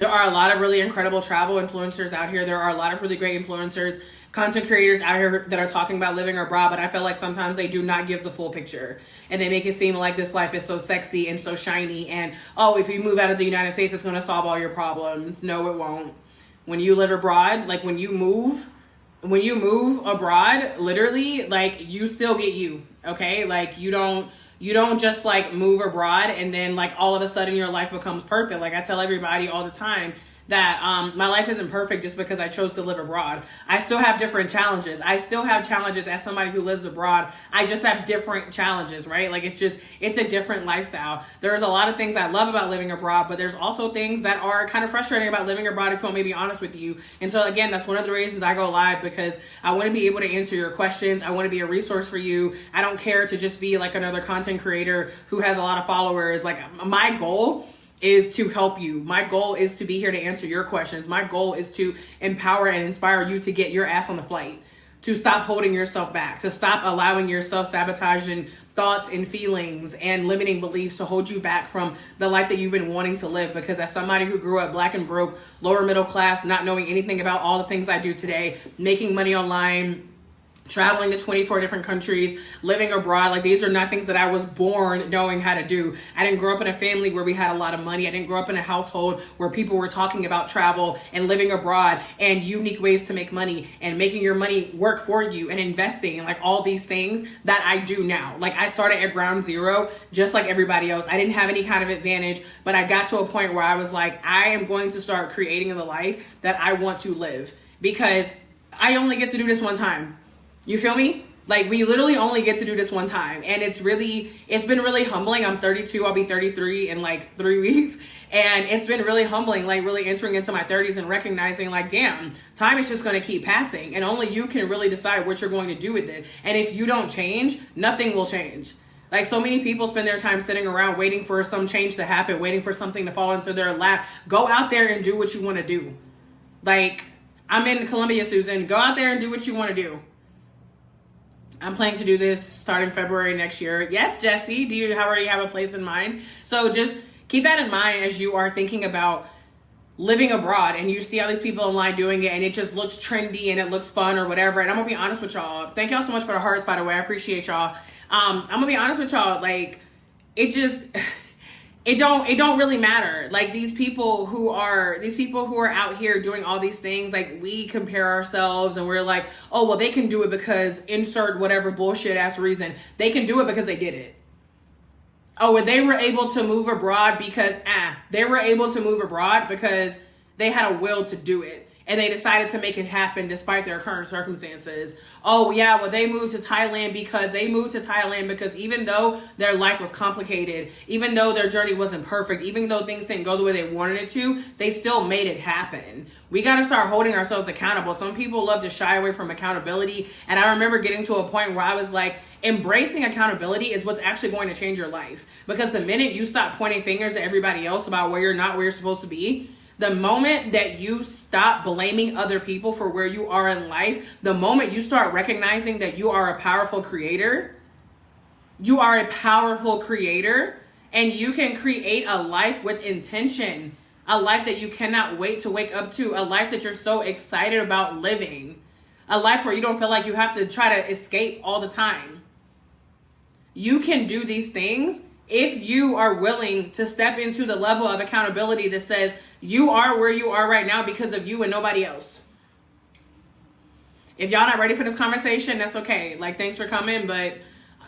There are a lot of really incredible travel influencers out here. There are a lot of really great influencers, content creators out here that are talking about living abroad, but I feel like sometimes they do not give the full picture. And they make it seem like this life is so sexy and so shiny. And, oh, if you move out of the United States, it's going to solve all your problems. No, it won't. When you live abroad, like when you move abroad, literally, like you still get you, okay? Like you don't just like move abroad and then like all of a sudden your life becomes perfect. Like I tell everybody all the time that my life isn't perfect just because I chose to live abroad. I still have different challenges. I still have challenges as somebody who lives abroad. I just have different challenges, right? Like it's a different lifestyle. There's a lot of things I love about living abroad, but there's also things that are kind of frustrating about living abroad if you want me to be honest with you. And so again, that's one of the reasons I go live, because I want to be able to answer your questions. I want to be a resource for you. I don't care to just be like another content creator who has a lot of followers. Like my goal is to help you. My goal is to be here to answer your questions. My goal is to empower and inspire you to get your ass on the flight, to stop holding yourself back, to stop allowing your self-sabotaging thoughts and feelings and limiting beliefs to hold you back from the life that you've been wanting to live. Because as somebody who grew up black and broke, lower middle class, not knowing anything about all the things I do today, making money online, traveling to 24 different countries, living abroad, like these are not things that I was born knowing how to do. I didn't grow up in a family where we had a lot of money. I didn't grow up in a household where people were talking about travel and living abroad and unique ways to make money and making your money work for you and investing and like all these things that I do now. Like I started at ground zero, just like everybody else. I didn't have any kind of advantage, but I got to a point where I was like, I am going to start creating the life that I want to live, because I only get to do this one time. You feel me? Like we literally only get to do this one time. And it's been really humbling. I'm 32. I'll be 33 in like 3 weeks. And it's been really humbling, like really entering into my 30s and recognizing like, damn, time is just going to keep passing. And only you can really decide what you're going to do with it. And if you don't change, nothing will change. Like so many people spend their time sitting around waiting for some change to happen, waiting for something to fall into their lap. Go out there and do what you want to do. Like I'm in Colombia, Susan. Go out there and do what you want to do. I'm planning to do this starting February next year. Yes, Jesse, do you already have a place in mind? So just keep that in mind as you are thinking about living abroad and you see all these people online doing it and it just looks trendy and it looks fun or whatever. And I'm gonna be honest with y'all. Thank y'all so much for the hearts, by the way. I appreciate y'all. I'm gonna be honest with y'all. Like it just... It don't really matter. Like these people who are out here doing all these things, like we compare ourselves and we're like, oh, well, they can do it because insert whatever bullshit ass reason. They can do it because they did it. Oh, and they were able to move abroad because they were able to move abroad because they had a will to do it. And they decided to make it happen despite their current circumstances. Oh, yeah, well, they moved to Thailand because even though their life was complicated, even though their journey wasn't perfect, even though things didn't go the way they wanted it to, they still made it happen. We got to start holding ourselves accountable. Some people love to shy away from accountability. And I remember getting to a point where I was like, embracing accountability is what's actually going to change your life. Because the minute you stop pointing fingers at everybody else about where you're not where you're supposed to be, the moment that you stop blaming other people for where you are in life, the moment you start recognizing that you are a powerful creator, and you can create a life with intention, a life that you cannot wait to wake up to, a life that you're so excited about living, a life where you don't feel like you have to try to escape all the time. You can do these things if you are willing to step into the level of accountability that says you are where you are right now because of you and nobody else. If y'all not ready for this conversation, that's okay. Like, thanks for coming, but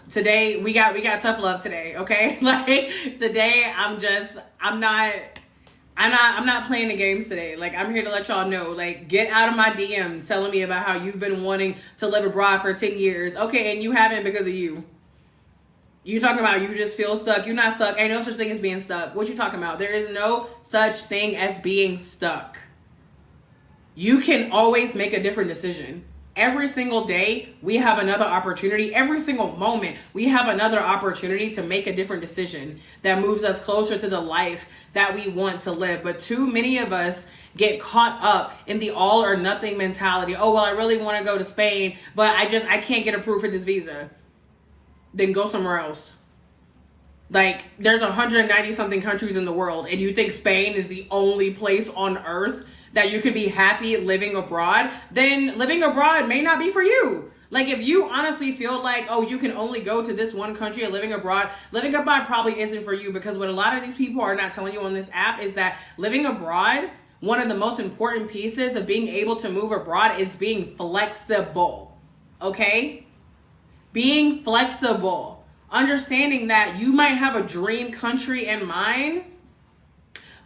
today we got tough love today, okay? Like today I'm not playing the games today. Like I'm here to let y'all know, like get out of my DMs telling me about how you've been wanting to live abroad for 10 years. Okay, and you haven't because of you. You talking about you just feel stuck. You're not stuck. Ain't no such thing as being stuck. What you talking about? There is no such thing as being stuck. You can always make a different decision. Every single day, we have another opportunity. Every single moment, we have another opportunity to make a different decision that moves us closer to the life that we want to live. But too many of us get caught up in the all or nothing mentality. Oh, well, I really want to go to Spain, but I can't get approved for this visa. Then go somewhere else. Like, there's 190 something countries in the world, and you think Spain is the only place on earth that you could be happy living abroad, then living abroad may not be for you. Like, if you honestly feel like, oh, you can only go to this one country and living abroad probably isn't for you, because what a lot of these people are not telling you on this app is that living abroad, one of the most important pieces of being able to move abroad is being flexible, okay? Being flexible. Understanding that you might have a dream country in mind,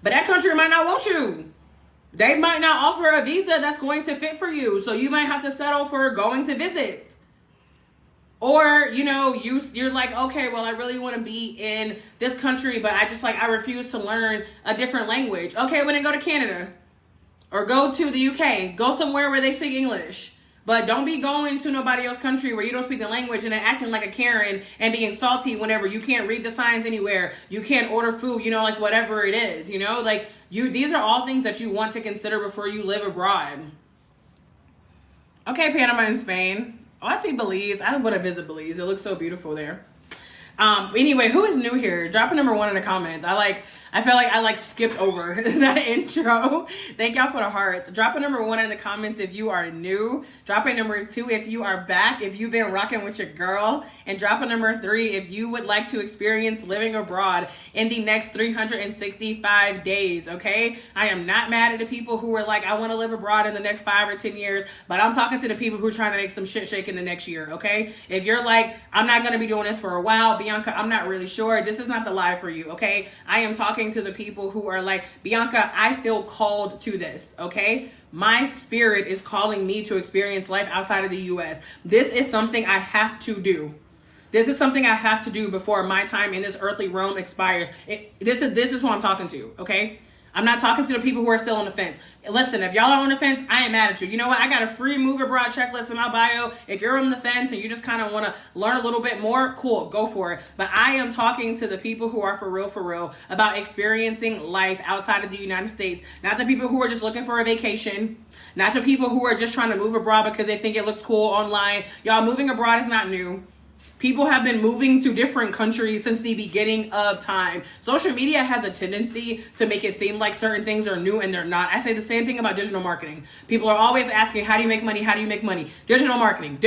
but that country might not want you. They might not offer a visa that's going to fit for you. So you might have to settle for going to visit. Or, you know, you're like, okay, well, I really want to be in this country, but I refuse to learn a different language. Okay, well, then go to Canada. Or go to the UK. Go somewhere where they speak English. But don't be going to nobody else's country where you don't speak the language and then acting like a Karen and being salty whenever you can't read the signs anywhere. You can't order food, you know, like whatever it is, you know, like these are all things that you want to consider before you live abroad. Okay, Panama and Spain. Oh, I see Belize. I want to visit Belize. It looks so beautiful there. Anyway, who is new here? Drop a number 1 in the comments. I feel like I skipped over that intro. Thank y'all for the hearts. Drop a number 1 in the comments if you are new. Drop a number 2 if you are back, if you've been rocking with your girl. And drop a number 3 if you would like to experience living abroad in the next 365 days, okay? I am not mad at the people who are like, I want to live abroad in the next 5 or 10 years, but I'm talking to the people who are trying to make some shit shake in the next year, okay? If you're like, I'm not going to be doing this for a while, Bianca, I'm not really sure. This is not the live for you, okay? I am talking to the people who are like, Bianca, I feel called to this, okay? My spirit is calling me to experience life outside of the US. This is something I have to do. This is something I have to do before my time in this earthly realm expires. This is who I'm talking to, okay? I'm not talking to the people who are still on the fence. Listen, if y'all are on the fence, I ain't mad at you. You know what? I got a free move abroad checklist in my bio. If you're on the fence and you just kind of want to learn a little bit more, cool, go for it. But I am talking to the people who are for real, about experiencing life outside of the United States. Not the people who are just looking for a vacation. Not the people who are just trying to move abroad because they think it looks cool online. Y'all, moving abroad is not new. People have been moving to different countries since the beginning of time. Social media has a tendency to make it seem like certain things are new and they're not. I say the same thing about digital marketing. People are always asking, how do you make money? How do you make money? Digital marketing.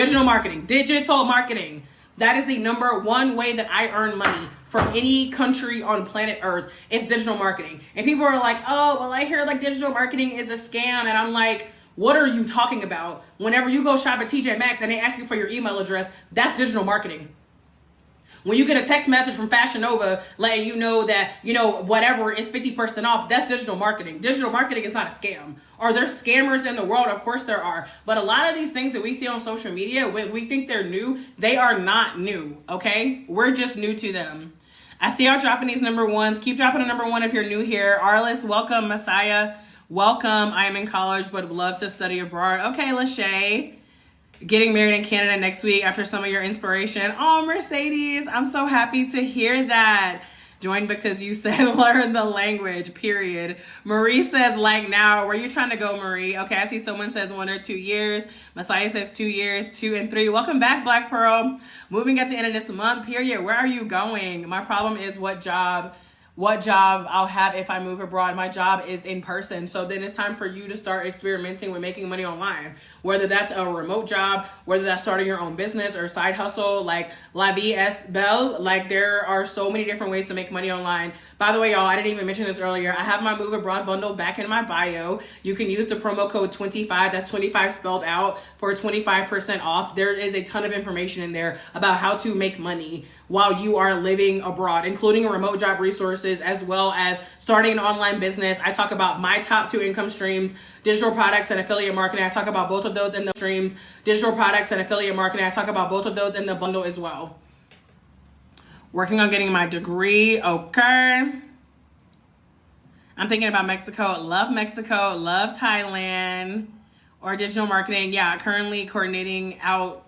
That is the number 1 way that I earn money from any country on planet Earth. It's digital marketing. And people are like, oh, well, I hear like digital marketing is a scam. And I'm like, what are you talking about? Whenever you go shop at TJ Maxx and they ask you for your email address, that's digital marketing. When you get a text message from Fashion Nova letting you know that, you know, whatever is 50% off, that's digital marketing. Digital marketing is not a scam. Are there scammers in the world? Of course there are. But a lot of these things that we see on social media, when we think they're new, they are not new, okay? We're just new to them. I see y'all dropping these number 1s. Keep dropping a number 1 if you're new here. Arliss, welcome. Messiah, welcome. I am in college, but would love to study abroad. Okay, Lachey. Getting married in Canada next week after some of your inspiration. Oh, Mercedes, I'm so happy to hear that. Join because you said learn the language, period. Marie says like now. Where you trying to go, Marie? Okay, I see someone says 1 or 2 years. Messiah says 2 years, 2 and 3. Welcome back, Black Pearl. Moving at the end of this month, period. Where are you going? My problem is what job I'll have if I move abroad. My job is in person. So then it's time for you to start experimenting with making money online. Whether that's a remote job, whether that's starting your own business or side hustle, like La Vie est Belle. Like there are so many different ways to make money online. By the way, y'all, I didn't even mention this earlier. I have my Move Abroad bundle back in my bio. You can use the promo code 25, that's 25 spelled out, for 25% off. There is a ton of information in there about how to make money while you are living abroad, including remote job resources, as well as starting an online business. I talk about my top 2 income streams, digital products and affiliate marketing. I talk about both of those in the streams. Digital products and affiliate marketing. I talk about both of those in the bundle as well. Working on getting my degree. Okay. I'm thinking about Mexico. Love Mexico. Love Thailand. Or digital marketing. Yeah, currently coordinating out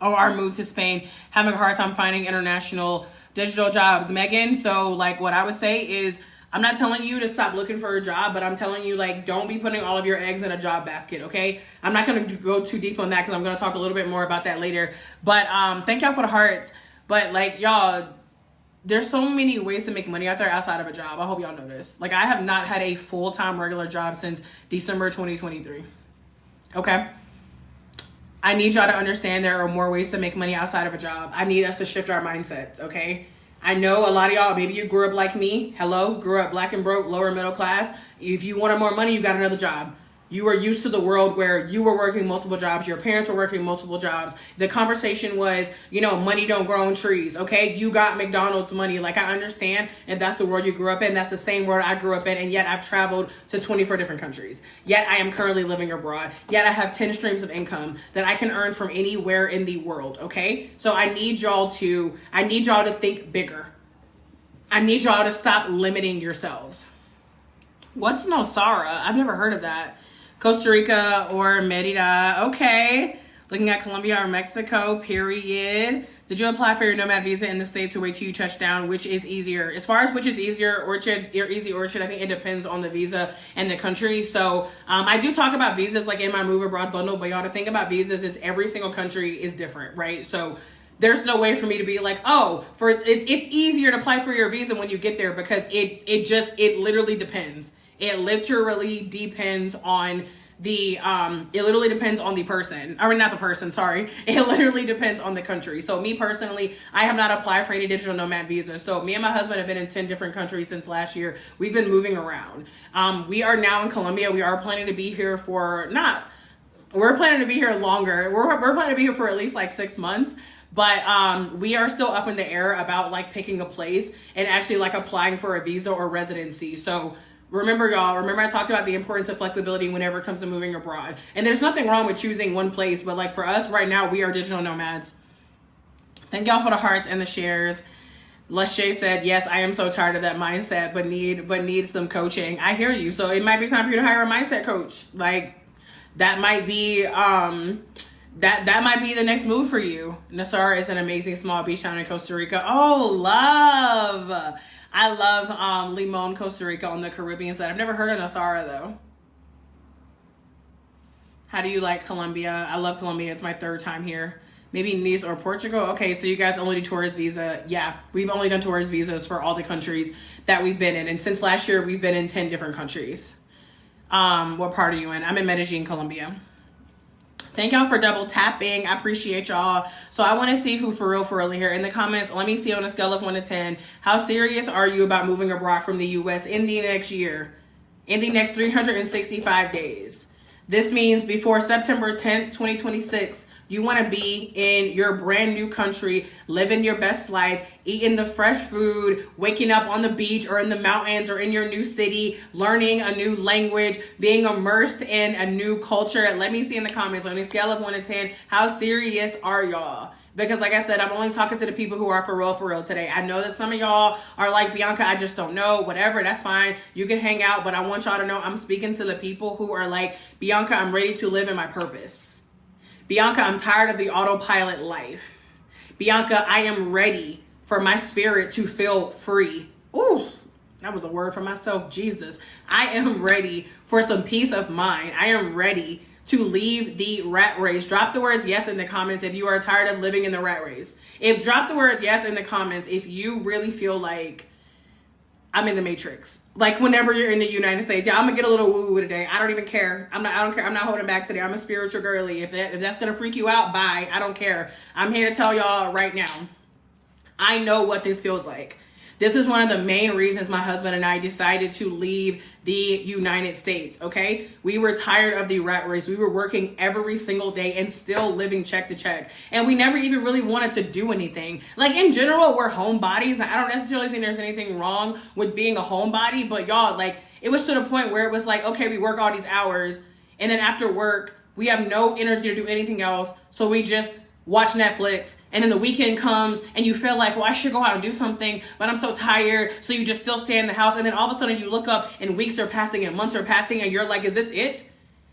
our move to Spain. Having a hard time finding international digital jobs. Megan, so like what I would say is, I'm not telling you to stop looking for a job, but I'm telling you, like, don't be putting all of your eggs in a job basket, okay? I'm not going to go too deep on that because I'm going to talk a little bit more about that later. But thank y'all for the hearts. But, like, y'all, there's so many ways to make money out there outside of a job. I hope y'all know this. Like, I have not had a full-time regular job since December 2023. Okay? I need y'all to understand there are more ways to make money outside of a job. I need us to shift our mindsets, okay? I know a lot of y'all, maybe you grew up like me. Hello? Grew up black and broke, lower middle class. If you wanted more money, you got another job. You were used to the world where you were working multiple jobs. Your parents were working multiple jobs. The conversation was, money don't grow on trees. Okay. You got McDonald's money. Like, I understand. And that's the world you grew up in. That's the same world I grew up in. And yet I've traveled to 24 different countries. Yet I am currently living abroad. Yet I have 10 streams of income that I can earn from anywhere in the world. Okay. So I need y'all to think bigger. I need y'all to stop limiting yourselves. What's Nosara? I've never heard of that. Costa Rica or Merida. Okay. Looking at Colombia or Mexico, period. Did you apply for your nomad visa in the States or wait till you touch down? Which is easier? As far as which is easier, Orchid or Easy Orchid, I think it depends on the visa and the country. So I do talk about visas like in my Move Abroad bundle, but y'all to think about visas is every single country is different, right? So there's no way for me to be like, it's easier to apply for your visa when you get there, because it literally depends. It literally depends on the person. Or not the person, sorry. It literally depends on the country. So me personally, I have not applied for any digital nomad visa. So me and my husband have been in 10 different countries since last year. We've been moving around. We are now in Colombia. We are planning to be here we're planning to be here longer. We're planning to be here for at least like 6 months. But we are still up in the air about like picking a place and actually like applying for a visa or residency. So remember I talked about the importance of flexibility whenever it comes to moving abroad. And there's nothing wrong with choosing one place, but like for us right now, we are digital nomads. Thank y'all for the hearts and the shares. Leshay said, yes, I am so tired of that mindset, but need some coaching. I hear you. So it might be time for you to hire a mindset coach. Like that might be that might be the next move for you. Nassau is an amazing small beach town in Costa Rica. Oh, love. I love Limon, Costa Rica on the Caribbean side. I've never heard of Nassau though. How do you like Colombia? I love Colombia. It's my 3rd time here. Maybe Nice or Portugal. Okay, so you guys only do tourist visa. Yeah, we've only done tourist visas for all the countries that we've been in. And since last year, we've been in 10 different countries. What part are you in? I'm in Medellin, Colombia. Thank y'all for double tapping. I appreciate y'all. So I want to see who for real here in the comments. Let me see on a scale of 1 to 10. How serious are you about moving abroad from the U.S. in the next year? In the next 365 days. This means before September 10th, 2026, you want to be in your brand new country, living your best life, eating the fresh food, waking up on the beach or in the mountains or in your new city, learning a new language, being immersed in a new culture. Let me see in the comments on a scale of 1 to 10, how serious are y'all? Because like I said, I'm only talking to the people who are for real today. I know that some of y'all are like, Bianca, I just don't know, whatever, that's fine. You can hang out, but I want y'all to know I'm speaking to the people who are like, Bianca, I'm ready to live in my purpose. Bianca, I'm tired of the autopilot life. Bianca, I am ready for my spirit to feel free. Ooh, that was a word for myself, Jesus. I am ready for some peace of mind. I am ready to leave the rat race. Drop the words yes in the comments if you are tired of living in the rat race. Drop the words yes in the comments if you really feel like I'm in the Matrix. Like whenever you're in the United States. Yeah, I'm gonna get a little woo-woo today. I don't even care. I don't care. I'm not holding back today. I'm a spiritual girly. If that's gonna freak you out, bye. I don't care. I'm here to tell y'all right now. I know what this feels like. This is one of the main reasons my husband and I decided to leave the United States, okay? We were tired of the rat race. We were working every single day and still living check to check. And we never even really wanted to do anything. Like in general, we're homebodies. I don't necessarily think there's anything wrong with being a homebody, but y'all, like it was to the point where it was like, okay, we work all these hours and then after work, we have no energy to do anything else. So we just watch Netflix, and then the weekend comes and you feel like, well, I should go out and do something, but I'm so tired. So you just still stay in the house. And then all of a sudden you look up and weeks are passing and months are passing and you're like, is this it?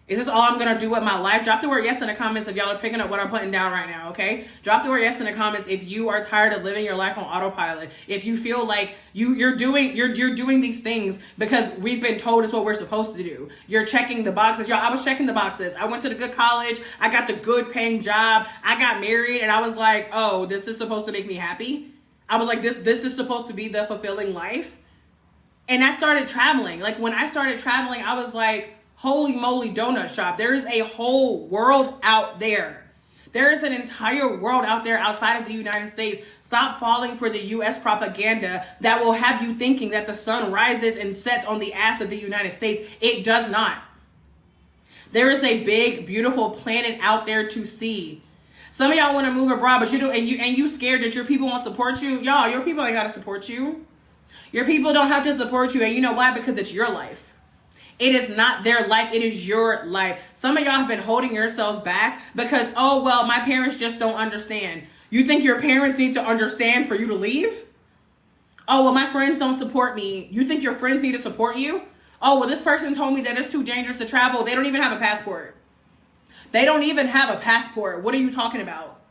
Is this all I'm going to do with my life? Drop the word yes in the comments if y'all are picking up what I'm putting down right now, okay? Drop the word yes in the comments if you are tired of living your life on autopilot. If you feel like you're doing these things because we've been told it's what we're supposed to do. You're checking the boxes. Y'all, I was checking the boxes. I went to the good college. I got the good paying job. I got married and I was like, oh, this is supposed to make me happy? I was like, this is supposed to be the fulfilling life. And I started traveling. Like when I started traveling, I was like, holy moly, donut shop. There's a whole world out there. There is an entire world out there outside of the United States. Stop falling for the US propaganda that will have you thinking that the sun rises and sets on the ass of the United States. It does not. There is a big, beautiful planet out there to see. Some of y'all want to move abroad, but you scared that your people won't support you. Y'all, your people ain't got to support you. Your people don't have to support you. And you know why? Because it's your life. It is not their life. It is your life. Some of y'all have been holding yourselves back because, oh, well, my parents just don't understand. You think your parents need to understand for you to leave? Oh, well, my friends don't support me. You think your friends need to support you? Oh, well, this person told me that it's too dangerous to travel. They don't even have a passport. They don't even have a passport. What are you talking about?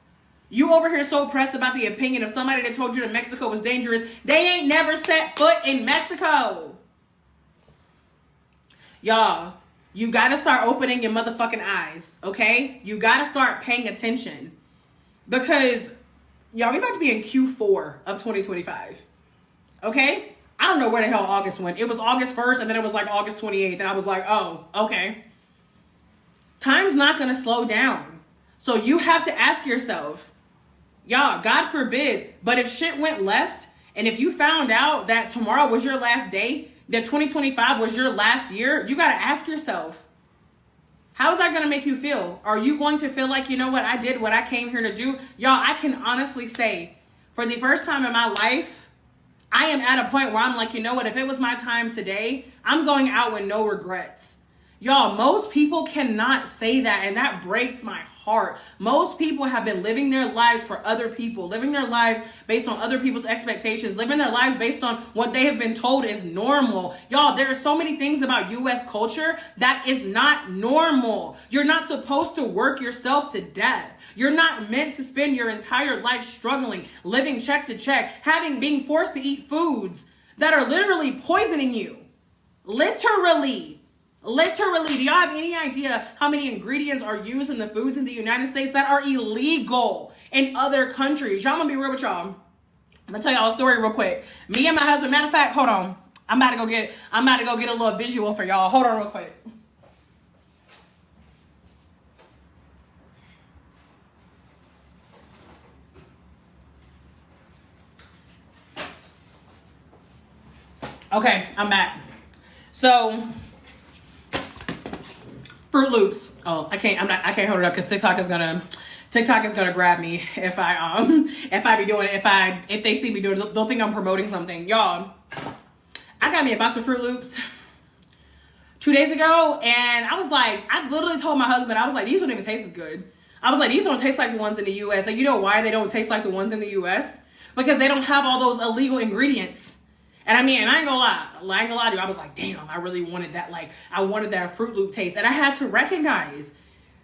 You over here so pressed about the opinion of somebody that told you that Mexico was dangerous. They ain't never set foot in Mexico. Y'all, you got to start opening your motherfucking eyes, okay? You got to start paying attention. Because, y'all, we about to be in Q4 of 2025, okay? I don't know where the hell August went. It was August 1st, and then it was like August 28th, and I was like, oh, okay. Time's not going to slow down. So you have to ask yourself, y'all, God forbid, but if shit went left, and if you found out that tomorrow was your last day, that 2025 was your last year, you got to ask yourself, how's that going to make you feel? Are you going to feel like, you know what, I did what I came here to do? Y'all, I can honestly say, for the first time in my life, I am at a point where I'm like, you know what, if it was my time today, I'm going out with no regrets. Y'all, most people cannot say that, and that breaks my heart. Most people have been living their lives for other people, living their lives based on other people's expectations, living their lives based on what they have been told is normal. Y'all, there are so many things about US culture that is not normal. You're not supposed to work yourself to death. You're not meant to spend your entire life struggling, living check to check, being forced to eat foods that are literally poisoning you. Literally. Do y'all have any idea how many ingredients are used in the foods in the United States that are illegal in other countries? Y'all, I'm gonna be real with y'all. I'm gonna tell y'all a story real quick. Me and my husband, matter of fact, hold on. I'm about to go get a little visual for y'all. Hold on real quick. Okay, I'm back. So, Fruit Loops. Oh, I can't hold it up because TikTok is gonna grab me if I be doing it. If they see me doing it, they'll think I'm promoting something. Y'all, I got me a box of Fruit Loops 2 days ago, and I literally told my husband, I was like, these don't even taste as good. I was like, these don't taste like the ones in the US. Like, you know why they don't taste like the ones in the US? Because they don't have all those illegal ingredients. And I ain't gonna lie to you. I was like, damn, I really wanted that. Like, I wanted that Fruit Loop taste. And I had to recognize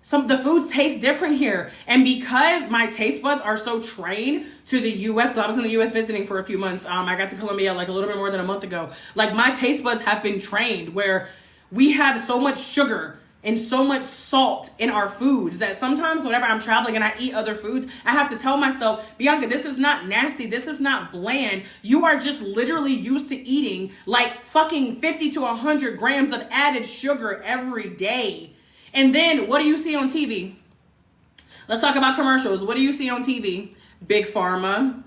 the foods taste different here. And because my taste buds are so trained to the US, because I was in the US visiting for a few months. I got to Colombia like a little bit more than a month ago. Like, my taste buds have been trained where we have so much sugar and so much salt in our foods that sometimes whenever I'm traveling and I eat other foods, I have to tell myself, Bianca, this is not nasty. This is not bland. You are just literally used to eating like fucking 50 to 100 grams of added sugar every day. And then what do you see on TV? Let's talk about commercials. What do you see on TV? Big Pharma.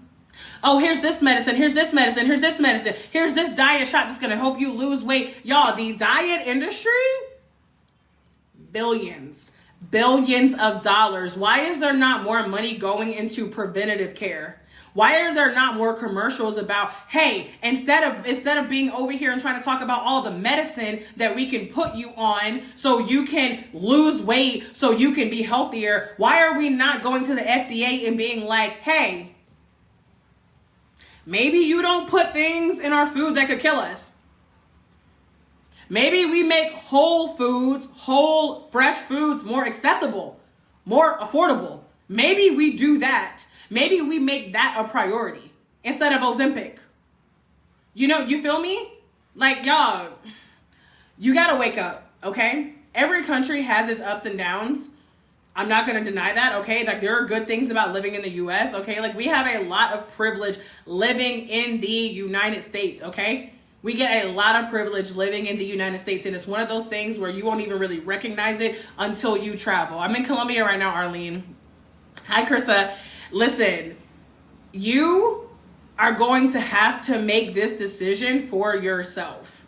Oh, here's this medicine. Here's this medicine. Here's this medicine. Here's this diet shot that's going to help you lose weight. Y'all, the diet industry, billions of dollars. Why is there not more money going into preventative care? Why are there not more commercials about, hey, instead of being over here and trying to talk about all the medicine that we can put you on so you can lose weight, so you can be healthier, why are we not going to the FDA and being like, hey, maybe you don't put things in our food that could kill us. Maybe we make whole fresh foods more accessible, more affordable. Maybe we do that. Maybe we make that a priority instead of Ozempic. You know, you feel me? Like, y'all, you gotta wake up, okay? Every country has its ups and downs. I'm not going to deny that, okay? Like, there are good things about living in the US, okay? Like, we have a lot of privilege living in the United States, okay? We get a lot of privilege living in the United States, and it's one of those things where you won't even really recognize it until you travel. I'm in Colombia right now, Arlene. Hi, Krista. Listen, you are going to have to make this decision for yourself.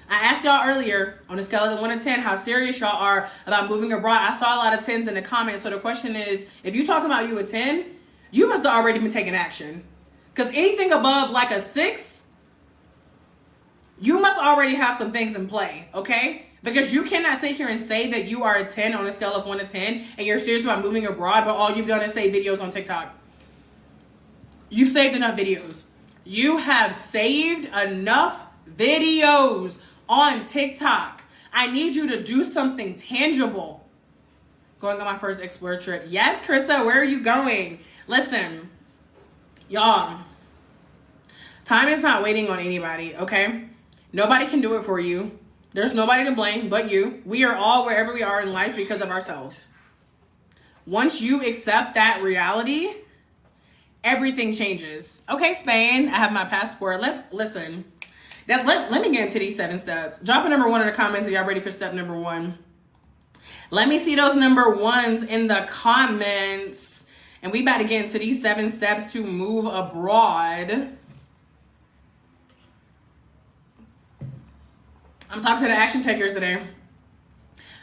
I asked y'all earlier on a scale of 1 to 10 how serious y'all are about moving abroad. I saw a lot of 10s in the comments. So the question is, if you talk about you a 10, you must have already been taking action. Because anything above like a 6, you must already have some things in play, okay? Because you cannot sit here and say that you are a 10 on a scale of 1 to 10 and you're serious about moving abroad, but all you've done is save videos on TikTok. You've saved enough videos. You have saved enough videos on TikTok. I need you to do something tangible. Going on my first Explore trip. Yes, Krista, where are you going? Listen, y'all, time is not waiting on anybody, okay? Nobody can do it for you. There's nobody to blame but you. We are all wherever we are in life because of ourselves. Once you accept that reality, everything changes. Okay, Spain, I have my passport. Listen. Let me get into these 7 steps. Drop a number 1 in the comments if y'all ready for step number 1. Let me see those number 1s in the comments. And we about to get into these 7 steps to move abroad. I'm talking to the action takers today.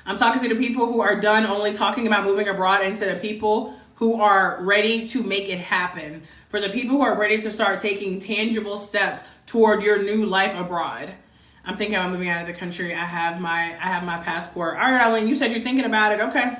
I'm talking to the people who are done only talking about moving abroad and to the people who are ready to make it happen. For the people who are ready to start taking tangible steps toward your new life abroad. I'm thinking about moving out of the country. I have my passport. All right, Arlene, you said you're thinking about it. Okay.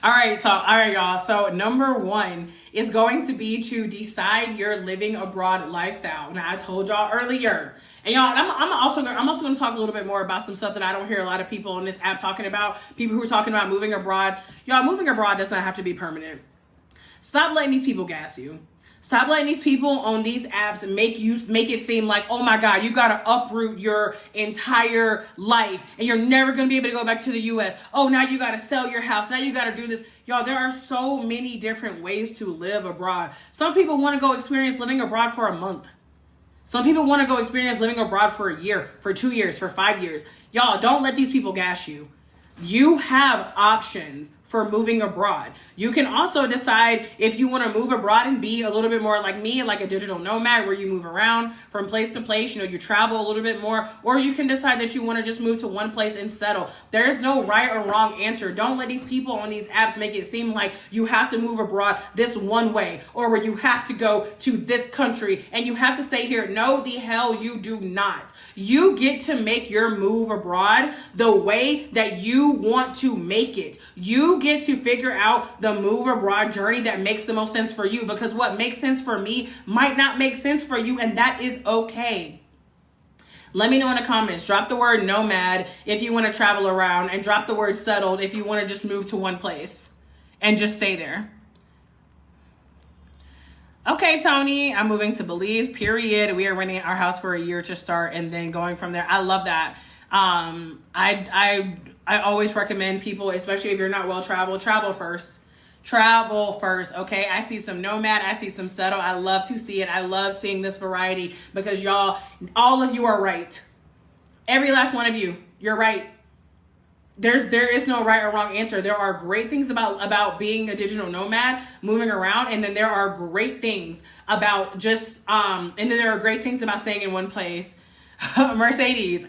All right, y'all. So number 1 is going to be to decide your living abroad lifestyle. Now, I told y'all earlier. And y'all, I'm also going to talk a little bit more about some stuff that I don't hear a lot of people on this app talking about. People who are talking about moving abroad. Y'all, moving abroad does not have to be permanent. Stop letting these people gas you. Stop letting these people on these apps make it seem like, oh my God, you got to uproot your entire life and you're never going to be able to go back to the US. Oh, now you got to sell your house. Now you got to do this. Y'all, there are so many different ways to live abroad. Some people want to go experience living abroad for a month. Some people want to go experience living abroad for a year, for 2 years, for 5 years. Y'all, don't let these people gas you. You have options for moving abroad. You can also decide if you want to move abroad and be a little bit more like me, like a digital nomad where you move around from place to place, you travel a little bit more, or you can decide that you want to just move to one place and settle. There is no right or wrong answer. Don't let these people on these apps make it seem like you have to move abroad this one way or where you have to go to this country and you have to stay here. No, the hell you do not. You get to make your move abroad the way that you want to make it. You get to figure out the move abroad journey that makes the most sense for you, because what makes sense for me might not make sense for you, and that is okay. Let me know in the comments. Drop the word nomad if you want to travel around, and drop the word settled if you want to just move to one place and just stay there. Okay, Tony, I'm moving to Belize, period. We are renting our house for a year to start and then going from there. I love that. I always recommend people, especially if you're not well traveled, travel first. Travel first, okay? I see some nomad, I see some settle. I love to see it. I love seeing this variety because y'all, all of you are right. Every last one of you, you're right. There is no right or wrong answer. There are great things about being a digital nomad, moving around, and then there are great things about just and then there are great things about staying in one place. Mercedes,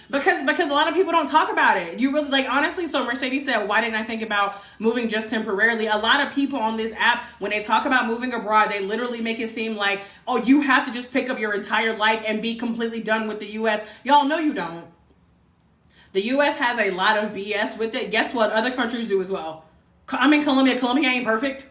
because a lot of people don't talk about it. You really, like, honestly, so Mercedes said, why didn't I think about moving just temporarily? A lot of people on this app, when they talk about moving abroad, they literally make it seem like, oh, you have to just pick up your entire life and be completely done with the US. Y'all know you don't. The US has a lot of BS with it. Guess what? Other countries do as well. I'm in Colombia. Colombia ain't perfect.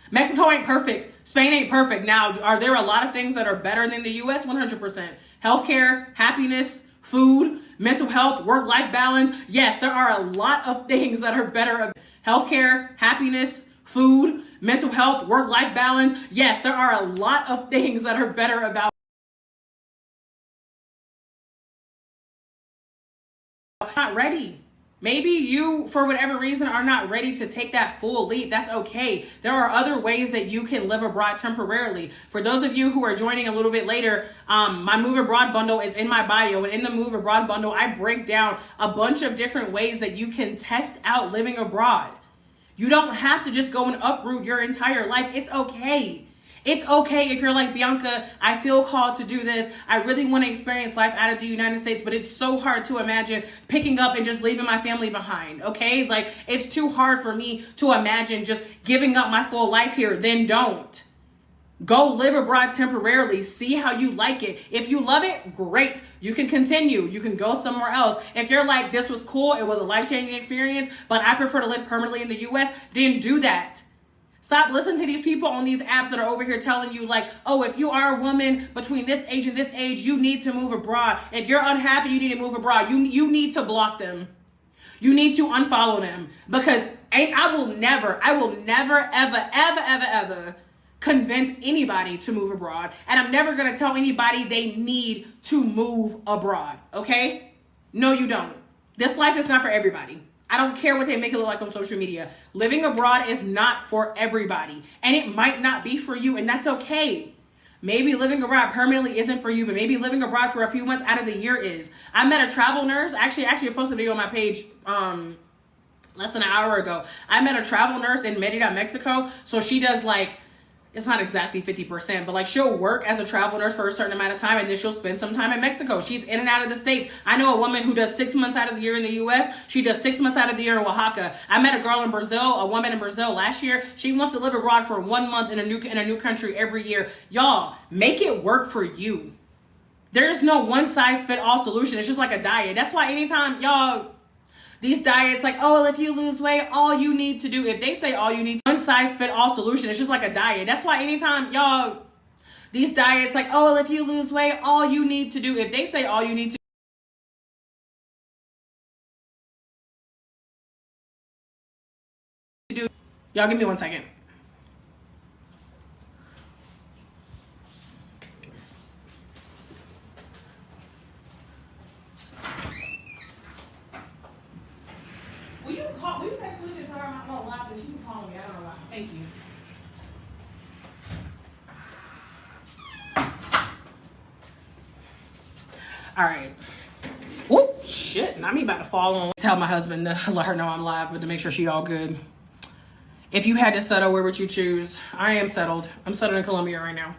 Mexico ain't perfect. Spain ain't perfect. Now, are there a lot of things that are better than the US? 100%. Healthcare, happiness, food, mental health, work-life balance. Yes, there are a lot of things that are better. Healthcare, happiness, food, mental health, work-life balance. Yes, there are a lot of things that are better about. Not ready. Maybe you, for whatever reason, are not ready to take that full leap. That's okay. There are other ways that you can live abroad temporarily. For those of you who are joining a little bit later, my Move Abroad bundle is in my bio. And in the Move Abroad bundle, I break down a bunch of different ways that you can test out living abroad. You don't have to just go and uproot your entire life. It's okay. It's okay if you're like, Bianca, I feel called to do this. I really want to experience life out of the United States, but it's so hard to imagine picking up and just leaving my family behind, okay? Like, it's too hard for me to imagine just giving up my full life here. Then don't. Go live abroad temporarily. See how you like it. If you love it, great. You can continue. You can go somewhere else. If you're like, this was cool, it was a life-changing experience, but I prefer to live permanently in the US, then do that. Stop listening to these people on these apps that are over here telling you like, oh, if you are a woman between this age and this age, you need to move abroad. If you're unhappy, you need to move abroad. You need to block them. You need to unfollow them, because I will never, ever convince anybody to move abroad. And I'm never going to tell anybody they need to move abroad. Okay? No, you don't. This life is not for everybody. I don't care what they make it look like on social media. Living abroad is not for everybody. And it might not be for you, and that's okay. Maybe living abroad permanently isn't for you, but maybe living abroad for a few months out of the year is. I met a travel nurse. Actually, I posted a video on my page less than an hour ago. I met a travel nurse in Merida, Mexico. So she does like, it's not exactly 50%, but like she'll work as a travel nurse for a certain amount of time, and then she'll spend some time in Mexico. She's in and out of the States. I know a woman who does 6 months out of the year in the US. She does 6 months out of the year in Oaxaca. I met a girl in Brazil, a woman in Brazil last year. She wants to live abroad for 1 month in a new country every year. Y'all, make it work for you. There's no one size fit all solution. It's just like a diet. That's why anytime y'all, these diets like, oh, well, if you lose weight, all you need to do, if they say all you need, one size fit all solution, it's just like a diet. That's why anytime y'all, these diets like, oh, well, if you lose weight, all you need to do, if they say all you need to do, y'all give me 1 second. Will you text Felicia and tell her I'm not live, but she can call me. I don't know why. Thank you. All right. Oh, shit. Not me about to fall on. Tell my husband to let her know I'm live, but to make sure she all good. If you had to settle, where would you choose? I am settled. I'm settled in Colombia right now.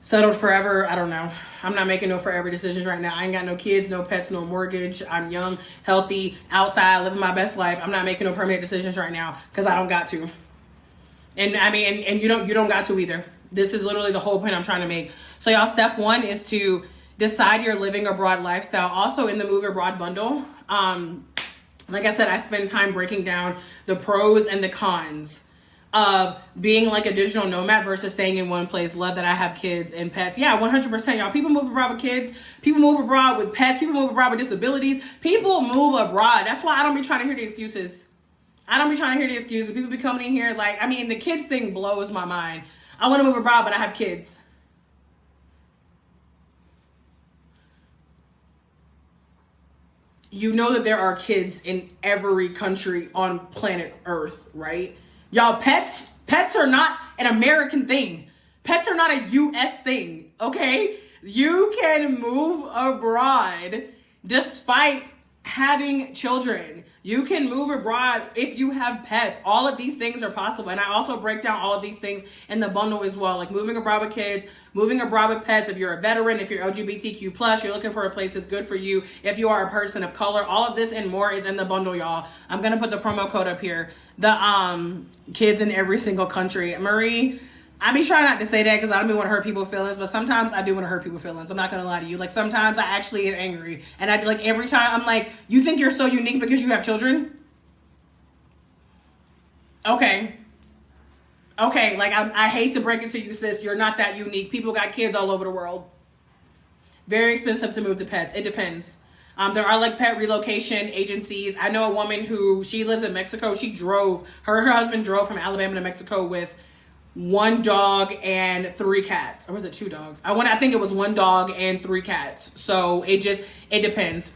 Settled forever, I don't know. I'm not making no forever decisions right now. I ain't got no kids, no pets, no mortgage. I'm young, healthy, outside, living my best life. I'm not making no permanent decisions right now because I don't got to. And I mean, and you don't got to either. This is literally the whole point I'm trying to make. So y'all, step one is to decide your living abroad lifestyle. Also in the Move Abroad bundle, like I said, I spend time breaking down the pros and the cons of being like a digital nomad versus staying in one place. Love that I have kids and pets. Yeah, 100%, y'all. People move abroad with kids. People move abroad with pets. People move abroad with disabilities. People move abroad. That's why I don't be trying to hear the excuses. People be coming in here like, I mean, the kids thing blows my mind. I want to move abroad, but I have kids. You know that there are kids in every country on planet Earth, right? Y'all, pets are not an American thing. Pets are not a US thing, okay? You can move abroad despite having children. You can move abroad if you have pets. All of these things are possible. And I also break down all of these things in the bundle as well. Like moving abroad with kids, moving abroad with pets. If you're a veteran, if you're LGBTQ+, you're looking for a place that's good for you. If you are a person of color, all of this and more is in the bundle, y'all. I'm going to put the promo code up here. The kids in every single country. Marie, I be trying not to say that because I don't want to hurt people's feelings, but sometimes I do want to hurt people's feelings. I'm not going to lie to you. Like sometimes I actually get angry, and I like every time I'm like, you think you're so unique because you have children? Okay. Like I hate to break it to you, sis. You're not that unique. People got kids all over the world. Very expensive to move the pets. It depends. There are like pet relocation agencies. I know a woman who, she lives in Mexico. She drove, her husband drove from Alabama to Mexico with 1 dog and 3 cats. Or was it 2 dogs? I think it was 1 dog and 3 cats. So it depends.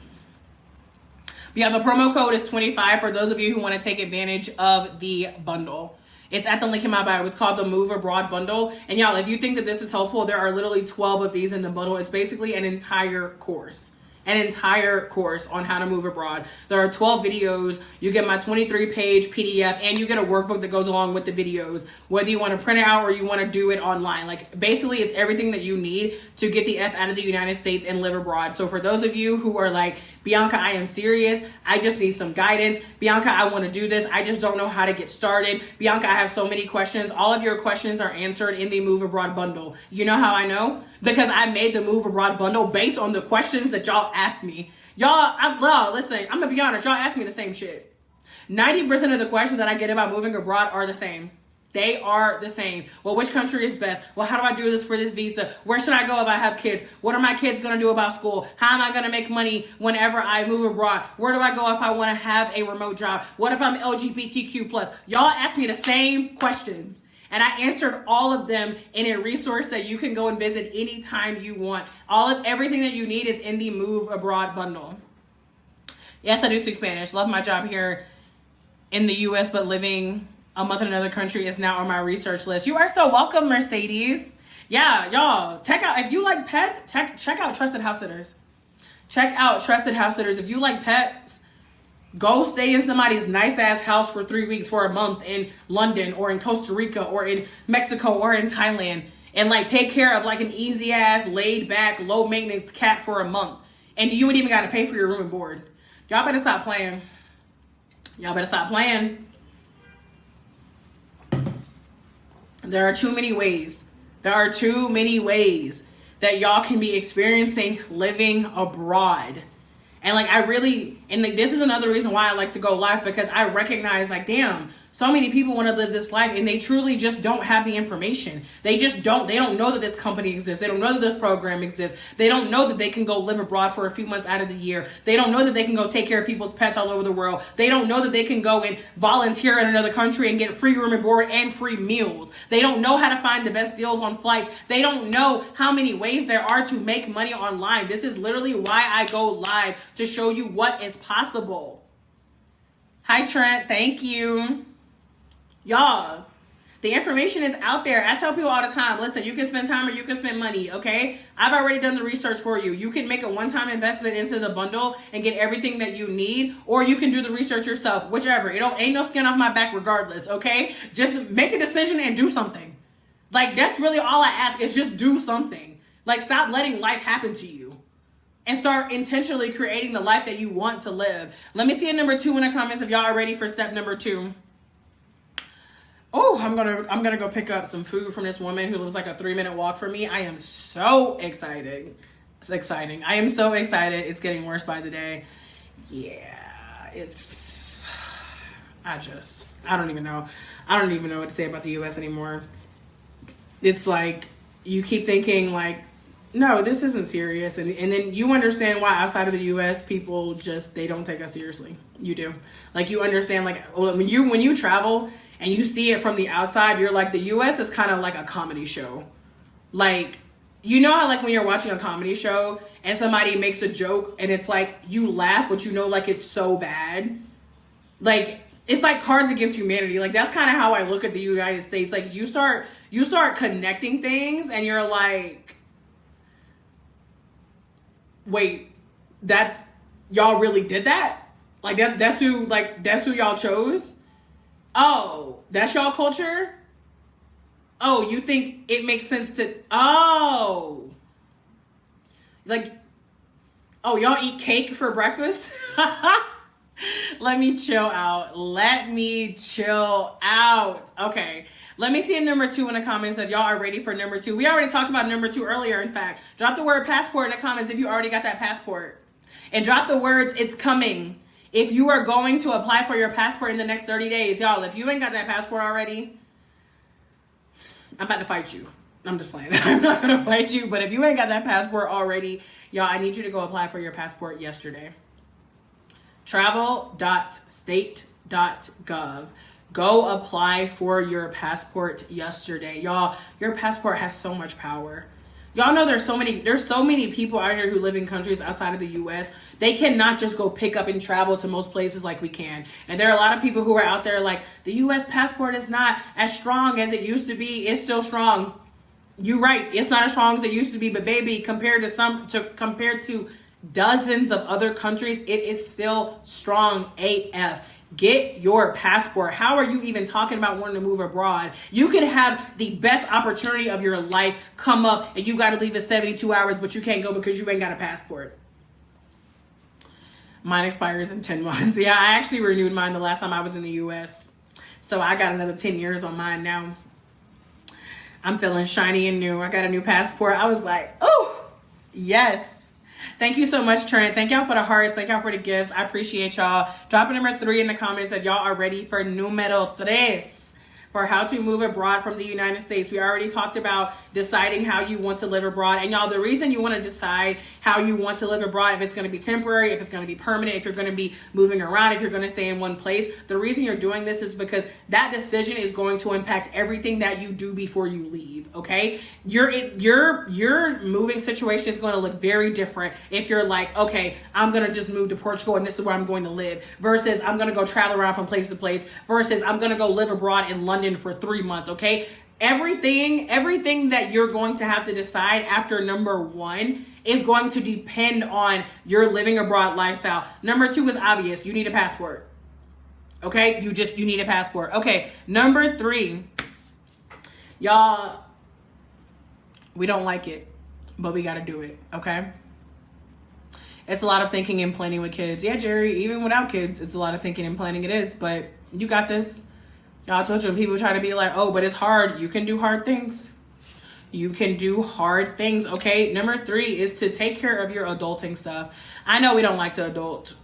But yeah, the promo code is 25 for those of you who want to take advantage of the bundle. It's at the link in my bio. It's called the Move Abroad Bundle. And y'all, if you think that this is helpful, there are literally 12 of these in the bundle. It's basically an entire course. An entire course on how to move abroad. There are 12 videos. You get my 23-page PDF, and you get a workbook that goes along with the videos, whether you want to print it out or you want to do it online. Like, basically, it's everything that you need to get the F out of the United States and live abroad. So for those of you who are like, Bianca, I am serious, I just need some guidance. Bianca, I want to do this, I just don't know how to get started. Bianca, I have so many questions. All of your questions are answered in the Move Abroad Bundle. You know how I know? Because I made the Move Abroad Bundle based on the questions that y'all asked me. Listen, I'm gonna be honest, y'all ask me the same shit. 90% of the questions that I get about moving abroad are the same. They are the same. Well, which country is best? Well, how do I do this for this visa? Where should I go if I have kids? What are my kids gonna do about school? How am I gonna make money whenever I move abroad? Where do I go if I wanna have a remote job? What if I'm LGBTQ+? Y'all ask me the same questions. And I answered all of them in a resource that you can go and visit anytime you want. Everything that you need is in the Move Abroad Bundle. Yes, I do speak Spanish. Love my job here in the US, but living a month in another country is now on my research list. You are so welcome, Mercedes. Yeah, y'all, check out, if you like pets, check out Trusted House Sitters. Check out Trusted House Sitters. If you like pets, go stay in somebody's nice ass house for 3 weeks, for a month in London or in Costa Rica or in Mexico or in Thailand, and like take care of like an easy ass, laid back, low maintenance cat for a month. And you wouldn't even got to pay for your room and board. Y'all better stop playing. Y'all better stop playing. There are too many ways. There are too many ways that y'all can be experiencing living abroad. And like, this is another reason why I like to go live, because I recognize like, damn, so many people want to live this life and they truly just don't have the information. They don't know that this company exists. They don't know that this program exists. They don't know that they can go live abroad for a few months out of the year. They don't know that they can go take care of people's pets all over the world. They don't know that they can go and volunteer in another country and get free room and board and free meals. They don't know how to find the best deals on flights. They don't know how many ways there are to make money online. This is literally why I go live, to show you what is possible. Hi, Trent. Thank you. Y'all, the information is out there. I tell people all the time, listen, you can spend time or you can spend money, okay? I've already done the research for you. You can make a one-time investment into the bundle and get everything that you need, or you can do the research yourself, whichever. Ain't no skin off my back regardless, okay? Just make a decision and do something. Like, that's really all I ask, is just do something. Like, stop letting life happen to you and start intentionally creating the life that you want to live. Let me see a number 2 in the comments if y'all are ready for step number 2. Oh, I'm gonna go pick up some food from this woman who lives like a 3-minute walk from me. I am so excited. It's exciting. I am so excited. It's getting worse by the day. Yeah, I don't even know. I don't even know what to say about the US anymore. It's like, you keep thinking like, no, this isn't serious. And then you understand why outside of the US, people they don't take us seriously. You do. Like, you understand, like, when you travel and you see it from the outside, you're like, the US is kind of like a comedy show. Like, you know how like when you're watching a comedy show and somebody makes a joke and it's like, you laugh, but you know, like, it's so bad. Like, it's like Cards Against Humanity. Like, that's kind of how I look at the United States. Like, you start connecting things and you're like, wait, y'all really did that? Like, that's who y'all chose? Oh, that's y'all culture? Oh, you think it makes sense to, oh. Like, oh, y'all eat cake for breakfast? Let me chill out. Okay. Let me see a number 2 in the comments if y'all are ready for number 2. We already talked about number 2 earlier, in fact. Drop the word passport in the comments if you already got that passport. And drop the words, it's coming. If you are going to apply for your passport in the next 30 days, y'all, if you ain't got that passport already, I'm about to fight you. I'm just playing. I'm not going to fight you. But if you ain't got that passport already, y'all, I need you to go apply for your passport yesterday. Travel.state.gov. Go apply for your passport yesterday. Y'all, your passport has so much power. Y'all know there's so many people out here who live in countries outside of the US. They cannot just go pick up and travel to most places like we can. And there are a lot of people who are out there like, the US passport is not as strong as it used to be. It's still strong. You're right. It's not as strong as it used to be, but baby, compared to dozens of other countries, it is still strong AF. Get your passport. How are you even talking about wanting to move abroad? You can have the best opportunity of your life come up and you got to leave in 72 hours, but you can't go because you ain't got a passport. Mine expires in 10 months. Yeah, I actually renewed mine the last time I was in the US. So I got another 10 years on mine now. I'm feeling shiny and new. I got a new passport. I was like, oh, yes. Thank you so much, Trent. Thank y'all for the hearts. Thank y'all for the gifts. I appreciate y'all. Drop a number 3 in the comments if y'all are ready for numero 3. For how to move abroad from the United States. We already talked about deciding how you want to live abroad. And y'all, the reason you want to decide how you want to live abroad, if it's going to be temporary, if it's going to be permanent, if you're going to be moving around, if you're going to stay in one place, the reason you're doing this is because that decision is going to impact everything that you do before you leave, okay? Your moving situation is going to look very different if you're like, okay, I'm going to just move to Portugal and this is where I'm going to live, versus I'm going to go travel around from place to place, versus I'm going to go live abroad in London for 3 months, okay? Everything that you're going to have to decide after number 1 is going to depend on your living abroad lifestyle. Number 2 is obvious. You need a passport. Okay? You need a passport. Okay. Number 3, y'all, we don't like it, but we got to do it. Okay? It's a lot of thinking and planning with kids. Yeah, Jerry, even without kids, it's a lot of thinking and planning. It is, but you got this. Y'all told you, people try to be like, oh, but it's hard. You can do hard things. You can do hard things, okay? Number 3 is to take care of your adulting stuff. I know we don't like to adult,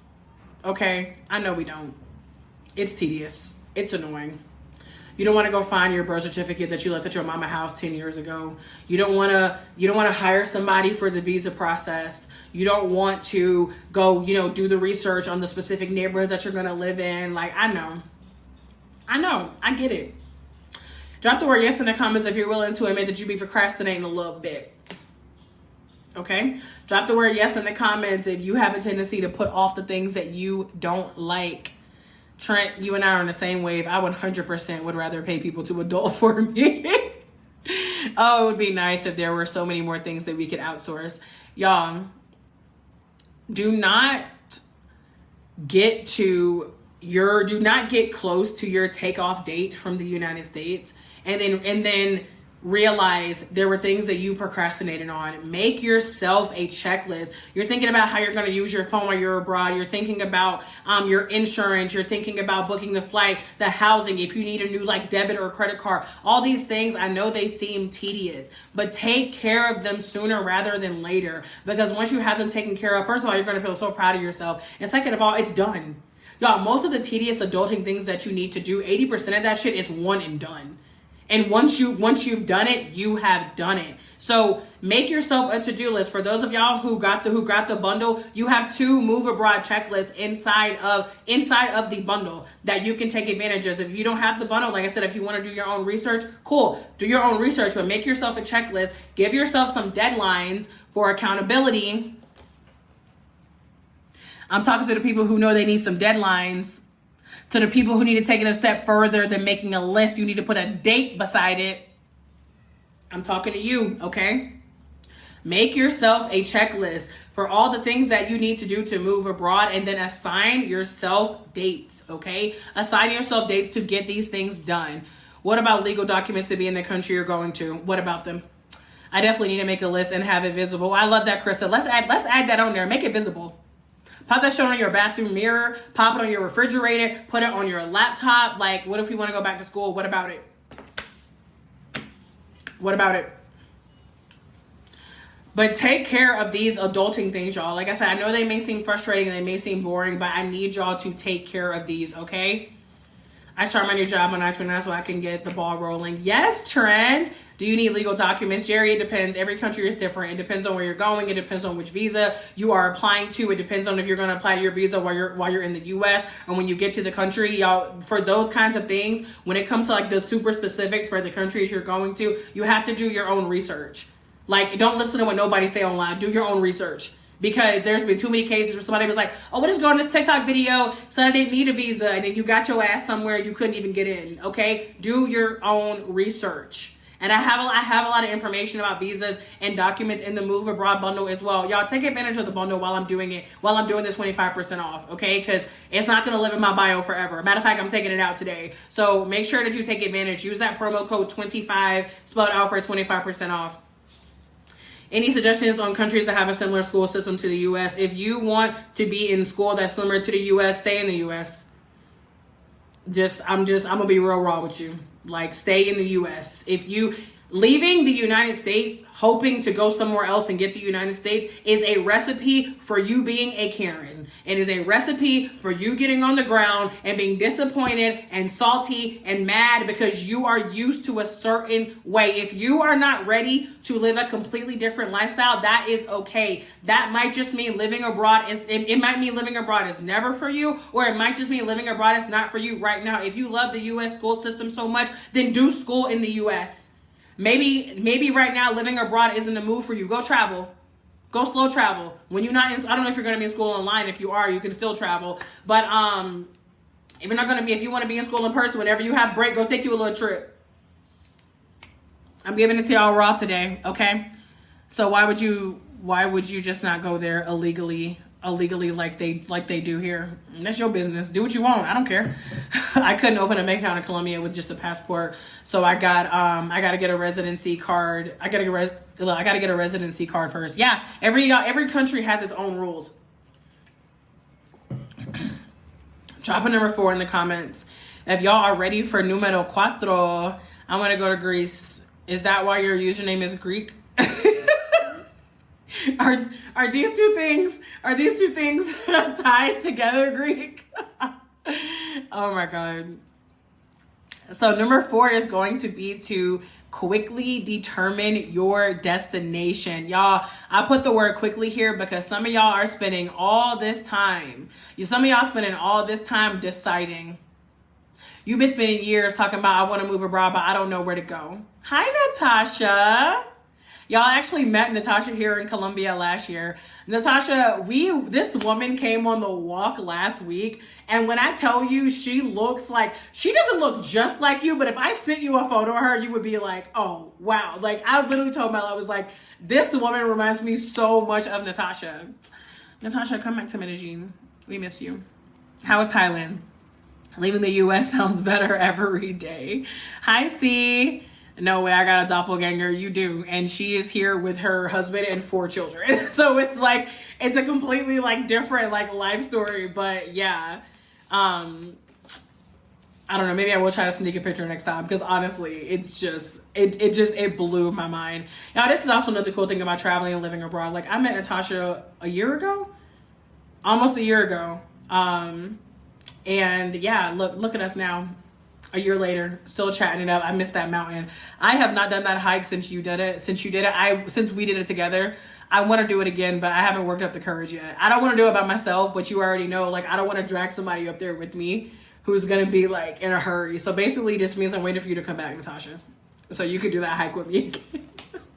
okay? I know we don't. It's tedious. It's annoying. You don't want to go find your birth certificate that you left at your mama house 10 years ago. You don't want to hire somebody for the visa process. You don't want to go, do the research on the specific neighborhoods that you're going to live in. Like, I know, I get it. Drop the word yes in the comments if you're willing to admit that you be procrastinating a little bit. Okay? Drop the word yes in the comments if you have a tendency to put off the things that you don't like. Trent, you and I are on the same wave. I 100% would rather pay people to adult for me. Oh, it would be nice if there were so many more things that we could outsource. Y'all, do not get close to your takeoff date from the United States and then realize there were things that you procrastinated on. Make yourself a checklist. You're thinking about how you're going to use your phone while you're abroad. You're thinking about your insurance. You're thinking about booking the flight, the housing, if you need a new debit or credit card. All these things, I know they seem tedious, but take care of them sooner rather than later, because once you have them taken care of, first of all, you're going to feel so proud of yourself. And second of all, it's done. Y'all, most of the tedious adulting things that you need to do, 80% of that shit is one and done. And once you've done it, you have done it. So make yourself a to-do list. For those of y'all who got the bundle, you have 2 move abroad checklists inside of the bundle that you can take advantage of. If you don't have the bundle, like I said, if you want to do your own research, cool, do your own research, but make yourself a checklist. Give yourself some deadlines for accountability. I'm talking to the people who know they need some deadlines. To the people who need to take it a step further than making a list, you need to put a date beside it. I'm talking to you, okay? Make yourself a checklist for all the things that you need to do to move abroad, and then assign yourself dates, okay? Assign yourself dates to get these things done. What about legal documents to be in the country you're going to? What about them? I definitely need to make a list and have it visible. I love that, Krista. Let's add that on there. Make it visible. Pop that shit on your bathroom mirror, pop it on your refrigerator, put it on your laptop. Like, what if we want to go back to school? What about it? What about it? But take care of these adulting things, y'all. Like I said, I know they may seem frustrating and they may seem boring, but I need y'all to take care of these, okay? I start my new job on 9/29 so I can get the ball rolling. Yes, Trend. Do you need legal documents? Jerry, it depends. Every country is different. It depends on where you're going. It depends on which visa you are applying to. It depends on if you're going to apply to your visa while you're in the US or when you get to the country. Y'all, for those kinds of things, when it comes to the super specifics for the countries you're going to, you have to do your own research. Like, don't listen to what nobody say online. Do your own research. Because there's been too many cases where somebody was like, oh, what is going on this TikTok video? Said I didn't need a visa. And then you got your ass somewhere you couldn't even get in. Okay? Do your own research. And I have a lot of information about visas and documents in the Move Abroad bundle as well. Y'all take advantage of the bundle while I'm doing it, while I'm doing this 25% off, okay? Because it's not going to live in my bio forever. Matter of fact, I'm taking it out today. So make sure that you take advantage. Use that promo code 25, spelled out, for 25% off. Any suggestions on countries that have a similar school system to the U.S.? If you want to be in school that's similar to the U.S., stay in the U.S. I'm gonna be real raw with you. Like, stay in the U.S. If you leaving the United States, hoping to go somewhere else and get the United States, is a recipe for you being a Karen. It is a recipe for you getting on the ground and being disappointed and salty and mad because you are used to a certain way. If you are not ready to live a completely different lifestyle, that is okay. That might just mean living abroad it might mean living abroad is never for you, or it might just mean living abroad is not for you right now. If you love the U.S. school system so much, then do school in the U.S. Maybe right now living abroad isn't a move for you. Go travel. Go slow travel. When you're not in, I don't know if you're going to be in school online. If you are, you can still travel. But if you're not going to be, if you want to be in school in person, whenever you have break, go take you a little trip. I'm giving it to y'all raw today, okay? So why would you just not go there illegally like they do here? That's your business. Do what you want. I don't care. I couldn't open a bank account in Colombia with just a passport, so I got to get a residency card. I got to get a residency card first. Yeah, every country has its own rules. Drop a number 4 in the comments if y'all are ready for numero 4. I want to go to Greece. Is that why your username is Greek? Are these two things tied together, Greek? Oh my God. So number 4 is going to be to quickly determine your destination. Y'all, I put the word quickly here because some of y'all are spending all this time. Some of y'all spending all this time deciding. You've been spending years talking about, I want to move abroad, but I don't know where to go. Hi, Natasha. Y'all actually met Natasha here in Colombia last year. Natasha, this woman came on the walk last week, and when I tell you, she doesn't look just like you, but if I sent you a photo of her, you would be like, oh, wow. Like, I literally told Mel, I was like, this woman reminds me so much of Natasha. Natasha, come back to Medellin. We miss you. How is Thailand? Leaving the U.S. sounds better every day. Hi, C. No way, I got a doppelganger. You do. And she is here with her husband and 4 children. So it's like, it's a completely like different like life story. But yeah, I don't know. Maybe I will try to sneak a picture next time, because honestly, it's just, it blew my mind. Now, this is also another cool thing about traveling and living abroad. Like, I met Natasha almost a year ago. And yeah, look at us now. A year later, still chatting it up. I missed that mountain. I have not done that hike since you did it. Since we did it together. I want to do it again, but I haven't worked up the courage yet. I don't want to do it by myself, but you already know, like, I don't want to drag somebody up there with me who's going to be like in a hurry. So basically this means I'm waiting for you to come back, Natasha, so you can do that hike with me.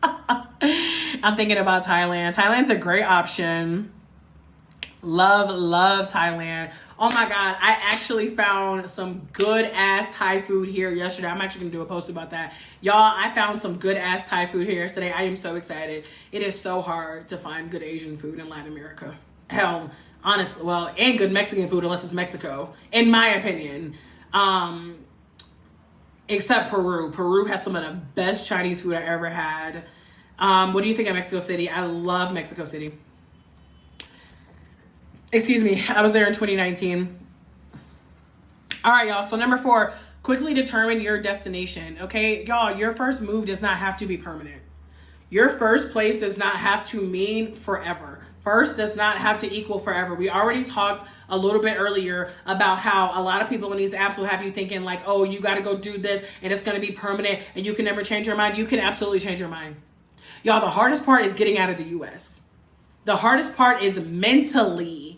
I'm thinking about Thailand. Thailand's a great option. Love Thailand. Oh my God, I actually found some good ass Thai food here yesterday. I'm actually gonna do a post about that. Y'all, I found some good ass Thai food here yesterday. I am so excited. It is so hard to find good Asian food in Latin America. Hell, honestly, well, and good Mexican food unless it's Mexico, in my opinion. Except Peru. Peru has some of the best Chinese food I ever had. What do you think of Mexico City? I love Mexico City. Excuse me, I was there in 2019. All right, y'all. So number 4, quickly determine your destination. Okay, y'all, your first move does not have to be permanent. Your first place does not have to mean forever. First does not have to equal forever. We already talked a little bit earlier about how a lot of people in these apps will have you thinking like, oh, you got to go do this and it's going to be permanent and you can never change your mind. You can absolutely change your mind. Y'all, the hardest part is getting out of the U.S. The hardest part is mentally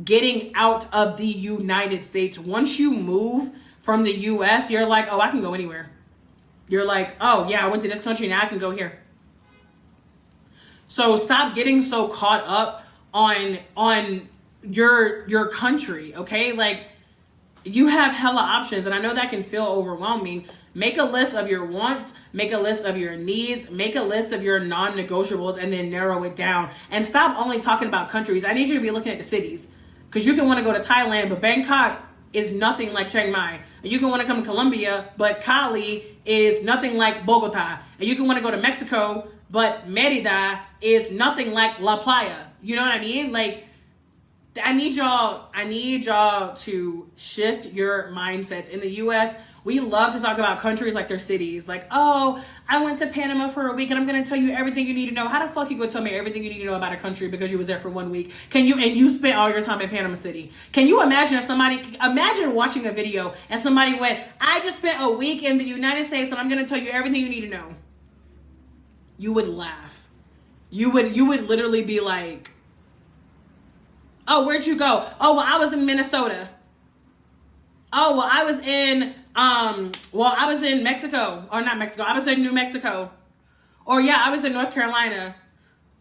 getting out of the United States. Once you move from the U.S., you're like, oh, I can go anywhere. You're like, oh, yeah, I went to this country, now I can go here. So stop getting so caught up on your country, okay? Like, you have hella options, and I know that can feel overwhelming. Make a list of your wants, make a list of your needs, make a list of your non-negotiables, and then narrow it down. And stop only talking about countries. I need you to be looking at the cities, because you can want to go to Thailand, but Bangkok is nothing like Chiang Mai. And you can want to come to Colombia, but Cali is nothing like Bogota. And you can want to go to Mexico, but Merida is nothing like La Playa. You know what I mean? Like, I need y'all to shift your mindsets. In the US, we love to talk about countries like they're cities. Like, oh, I went to Panama for a week and I'm gonna tell you everything you need to know. How the fuck you gonna tell me everything you need to know about a country because you was there for 1 week? And you spent all your time in Panama City? Can you imagine imagine watching a video and somebody went, I just spent a week in the United States and I'm gonna tell you everything you need to know? You would laugh. You would literally be like, oh, where'd you go? Oh, well, I was in Minnesota. Oh, well, I was in Mexico. Or not Mexico. I was in New Mexico. Or yeah, I was in North Carolina.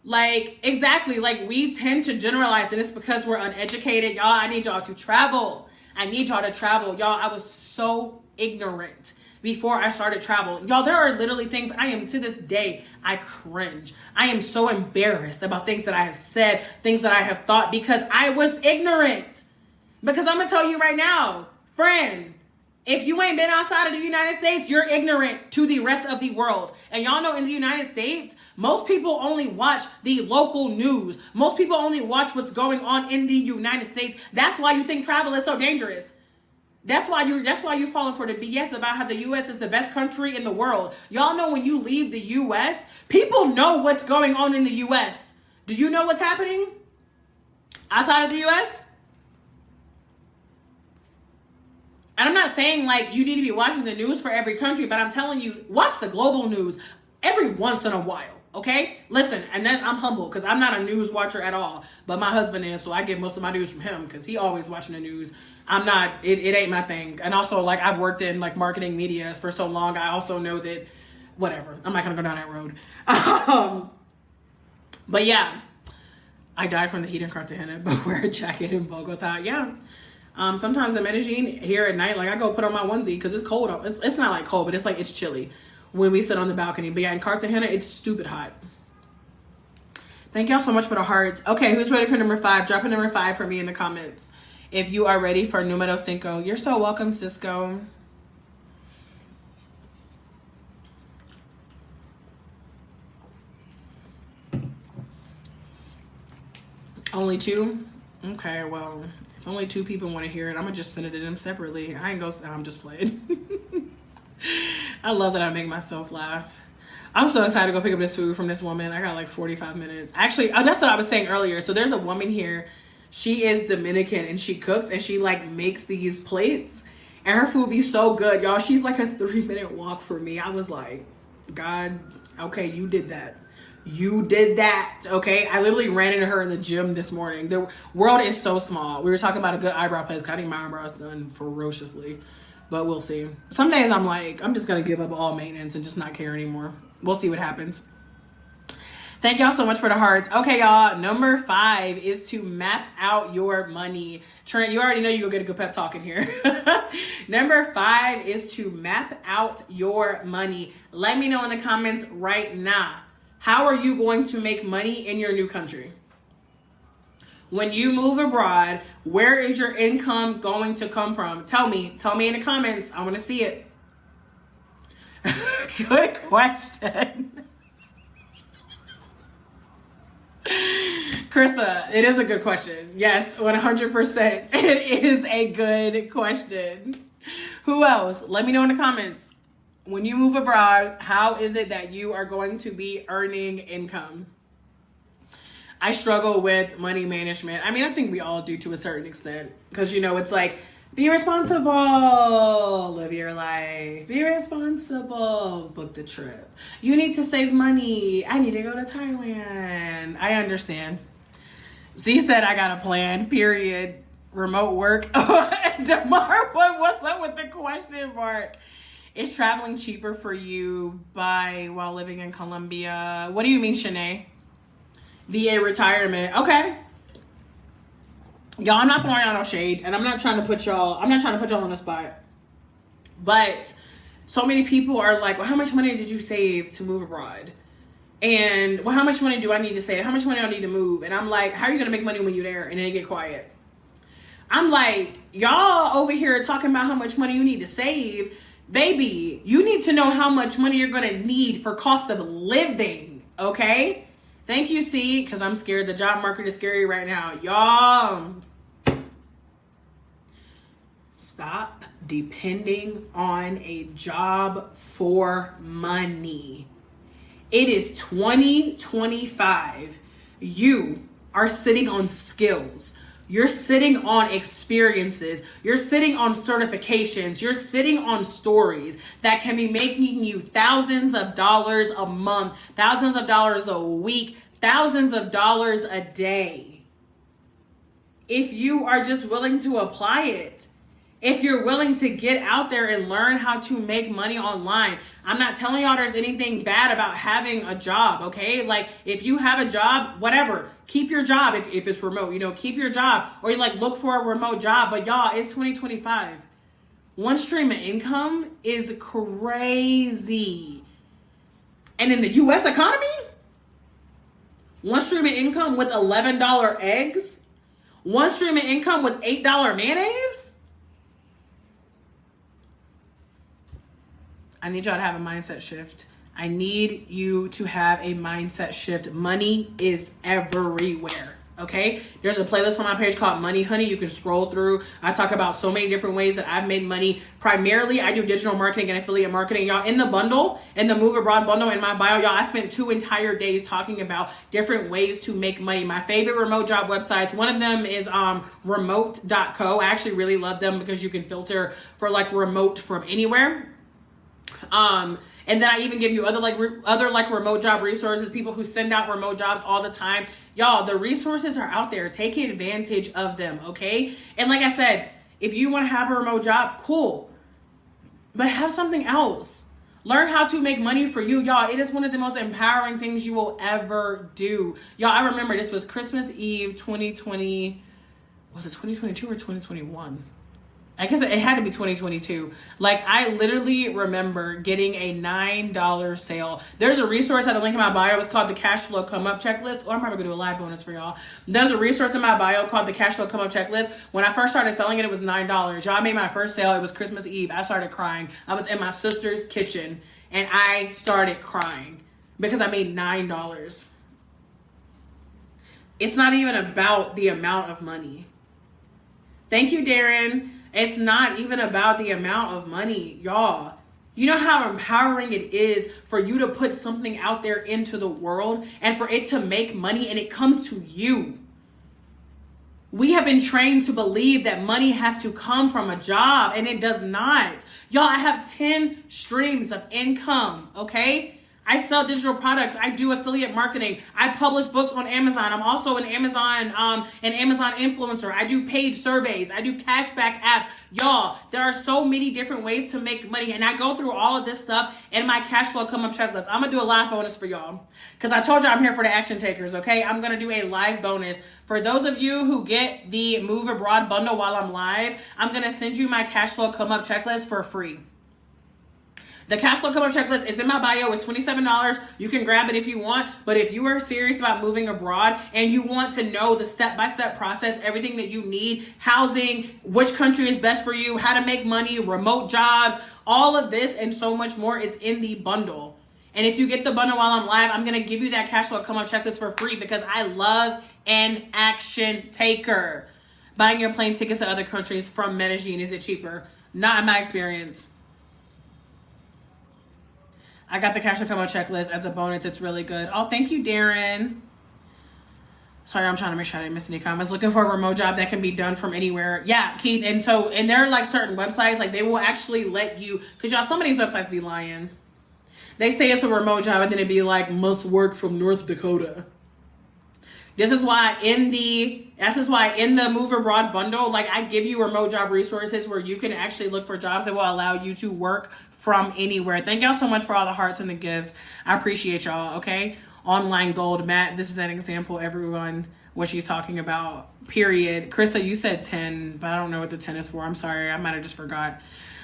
Like, exactly. Like, we tend to generalize, and it's because we're uneducated. Y'all, I need y'all to travel. I need y'all to travel. Y'all, I was so ignorant before I started travel. Y'all, there are literally things I am, to this day, I cringe. I am so embarrassed about things that I have said, things that I have thought, because I was ignorant. Because I'm gonna tell you right now, friend, if you ain't been outside of the United States, you're ignorant to the rest of the world. And y'all know in the United States, most people only watch the local news. Most people only watch what's going on in the United States. That's why you think travel is so dangerous. That's why you're falling for the BS about how the US is the best country in the world. Y'all know when you leave the US, people know what's going on in the US. Do you know what's happening outside of the US? And I'm not saying like you need to be watching the news for every country, but I'm telling you, watch the global news every once in a while. Okay, listen, and then I'm humble because I'm not a news watcher at all, but my husband is, so I get most of my news from him because he always watching the news. I'm not, it ain't my thing. And also, like, I've worked in like marketing media for so long, I also know that, whatever, I'm not gonna go down that road. But yeah, I died from the heat in Cartagena, but wear a jacket in Bogota. Yeah. Sometimes in Medellin here at night, like I go put on my onesie because it's cold. It's not like cold, but it's like it's chilly when we sit on the balcony. But yeah, in Cartagena, it's stupid hot. Thank y'all so much for the hearts. Okay, who's ready for number 5? Drop a number 5 for me in the comments if you are ready for numero 5. You're so welcome, Cisco. Only 2? Okay, well, if only 2 people want to hear it, I'm gonna just send it to them separately. I'm just playing. I love that I make myself laugh. I'm so excited to go pick up this food from this woman. I got like 45 minutes. Actually, that's what I was saying earlier. So there's a woman here. She is Dominican and she cooks and she like makes these plates and her food be so good, y'all. She's like a 3-minute walk for me. I was like, God, okay, you did that. You did that, okay? I literally ran into her in the gym this morning. The world is so small. We were talking about a good eyebrow place. I think my eyebrows done ferociously, but we'll see. Some days I'm like, I'm just gonna give up all maintenance and just not care anymore. We'll see what happens. Thank y'all so much for the hearts. Okay, y'all, number 5 is to map out your money. Trent, you already know you go get a good pep talk in here. Number 5 is to map out your money. Let me know in the comments right now. How are you going to make money in your new country? When you move abroad, where is your income going to come from? Tell me in the comments. I want to see it. Good question. Krista, it is a good question. Yes, 100%. It is a good question. Who else? Let me know in the comments. When you move abroad, how is it that you are going to be earning income? I struggle with money management. I mean, I think we all do to a certain extent. Because, you know, it's like, be responsible, live your life, be responsible, book the trip. You need to save money. I need to go to Thailand. I understand. Z said I got a plan, period. Remote work. Damar, what's up with the question mark? Is traveling cheaper for you while living in Colombia? What do you mean, Shanae? VA retirement. Okay. Y'all, I'm not throwing y'all no shade, and I'm not trying to put y'all on the spot. But so many people are like, well, how much money did you save to move abroad? And, well, how much money do I need to save? How much money do I need to move? And I'm like, how are you going to make money when you're there? And then they get quiet. I'm like, y'all over here talking about how much money you need to save. Baby, you need to know how much money you're going to need for cost of living, okay? Thank you, C, because I'm scared. The job market is scary right now. Y'all, stop depending on a job for money. It is 2025. You are sitting on skills. You're sitting on experiences. You're sitting on certifications. You're sitting on stories that can be making you thousands of dollars a month, thousands of dollars a week, thousands of dollars a day. If you are just willing to apply it, if you're willing to get out there and learn how to make money online. I'm not telling y'all there's anything bad about having a job, okay? Like, if you have a job, whatever, keep your job if it's remote, keep your job, or you look for a remote job. But y'all, it's 2025. One stream of income is crazy. And in the US economy, one stream of income with $11 eggs, one stream of income with $8 mayonnaise. I need y'all to have a mindset shift. I need you to have a mindset shift. Money is everywhere, okay? There's a playlist on my page called Money Honey. You can scroll through. I talk about so many different ways that I've made money. Primarily, I do digital marketing and affiliate marketing. Y'all, in the bundle, in the Move Abroad bundle in my bio, y'all, I spent 2 entire days talking about different ways to make money. My favorite remote job websites, one of them is remote.co. I actually really love them because you can filter for remote from anywhere. And then I even give you other remote job resources, people who send out remote jobs all the time. Y'all, the resources are out there. Take advantage of them, okay? And like I said, if you want to have a remote job, cool. But have something else. Learn how to make money for you. Y'all, it is one of the most empowering things you will ever do. Y'all, I remember this was Christmas Eve 2020. Was it 2022 or 2021? I guess it had to be 2022. I literally remember getting a $9 sale. There's a resource at the link in my bio. It's called the Cash Flow Come Up Checklist. Or I'm probably gonna do a live bonus for y'all. There's a resource in my bio called the Cash Flow Come Up Checklist. When I first started selling it, it was $9. Y'all, I made my first sale. It was Christmas Eve. I started crying. I was in my sister's kitchen and I started crying because I made $9. It's not even about the amount of money. Thank you, Darren. It's not even about the amount of money, y'all. You know how empowering it is for you to put something out there into the world and for it to make money, and it comes to you. We have been trained to believe that money has to come from a job, and it does not. Y'all, I have 10 streams of income, okay? I sell digital products. I do affiliate marketing. I publish books on Amazon. I'm also an Amazon influencer. I do paid surveys. I do cashback apps. Y'all, there are so many different ways to make money. And I go through all of this stuff in my cash flow come up checklist. I'm going to do a live bonus for y'all because I told you I'm here for the action takers, okay? I'm going to do a live bonus. For those of you who get the Move Abroad bundle while I'm live, I'm going to send you my cash flow come up checklist for free. The Cash Flow Come Up Checklist is in my bio. It's $27. You can grab it if you want. But if you are serious about moving abroad and you want to know the step-by-step process, everything that you need, housing, which country is best for you, how to make money, remote jobs, all of this and so much more is in the bundle. And if you get the bundle while I'm live, I'm going to give you that Cash Flow Come Up Checklist for free because I love an action taker. Buying your plane tickets to other countries from Medellin, is it cheaper? Not in my experience. I got the Cash Flow Come Up Checklist as a bonus. It's really good. Oh, thank you, Darren. Sorry, I'm trying to make sure I didn't miss any comments. Looking for a remote job that can be done from anywhere. Yeah, Keith. And there are certain websites, they will actually let you, because y'all, some of these websites be lying. They say it's a remote job and then it'd be must work from North Dakota. This is why in the Move Abroad bundle, I give you remote job resources where you can actually look for jobs that will allow you to work from anywhere. Thank y'all so much for all the hearts and the gifts. I appreciate y'all, okay? online gold. Matt, this is an example, everyone, what she's talking about, period. Krista, you said 10, but I don't know what the 10 is for. I'm sorry. I might have just forgot.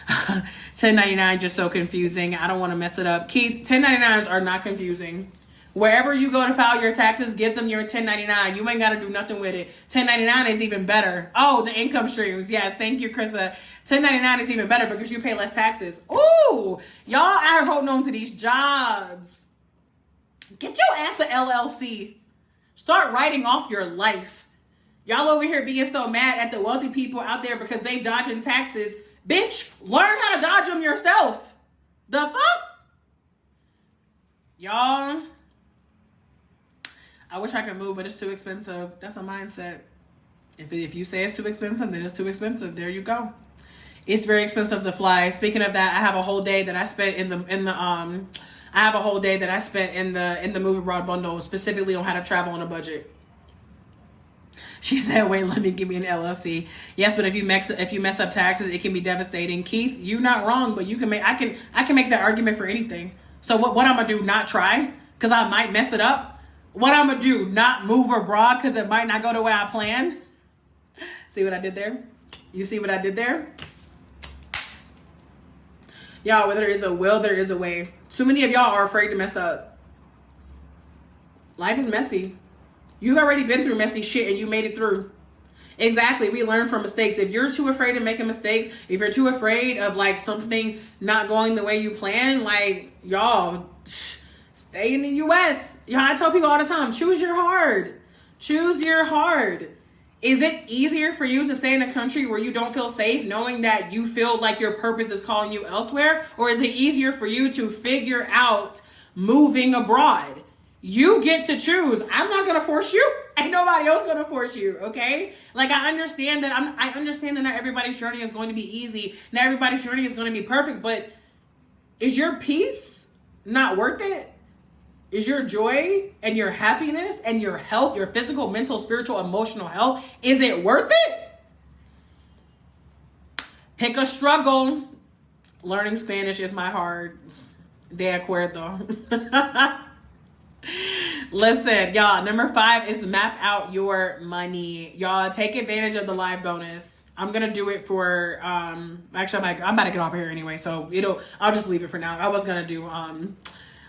1099, just so confusing. I don't want to mess it up. Keith, 1099s are not confusing. Wherever you go to file your taxes, give them your 1099. You ain't got to do nothing with it. 1099 is even better. Oh, the income streams. Yes, thank you, Krista. 1099 is even better because you pay less taxes. Ooh, y'all are holding on to these jobs. Get your ass a LLC. Start writing off your life. Y'all over here being so mad at the wealthy people out there because they dodging taxes. Bitch, learn how to dodge them yourself. The fuck? Y'all, I wish I could move, but it's too expensive. That's a mindset. If you say it's too expensive, then it's too expensive. There you go. It's very expensive to fly. Speaking of that, I have a whole day that I spent in the Move Abroad bundle specifically on how to travel on a budget. She said, "Wait, let me give me an LLC." Yes, but if you mess up taxes, it can be devastating. Keith, you're not wrong, but I can make that argument for anything. So what I'm gonna do? Not try because I might mess it up. What I'm gonna do? Not move abroad because it might not go the way I planned. See what I did there? You see what I did there? Y'all, where there is a will, there is a way. Too many of y'all are afraid to mess up. Life is messy. You've already been through messy shit and you made it through. Exactly. We learn from mistakes. If you're too afraid of making mistakes, if you're too afraid of like something not going the way you plan, like y'all stay in the US. Y'all, I tell people all the time, choose your hard. Choose your hard. Is it easier for you to stay in a country where you don't feel safe knowing that you feel like your purpose is calling you elsewhere? Or is it easier for you to figure out moving abroad? You get to choose. I'm not going to force you. Ain't nobody else going to force you, okay? Like, I understand that not everybody's journey is going to be easy. Not everybody's journey is going to be perfect, but is your peace not worth it? Is your joy and your happiness and your health, your physical, mental, spiritual, emotional health, is it worth it? Pick a struggle. Learning Spanish is my hard. De acuerdo. Listen, y'all, number 5 is map out your money. Y'all, take advantage of the live bonus. I'm going to do it for, actually, I'm about to get off of here anyway, so I'll just leave it for now. I was going to do,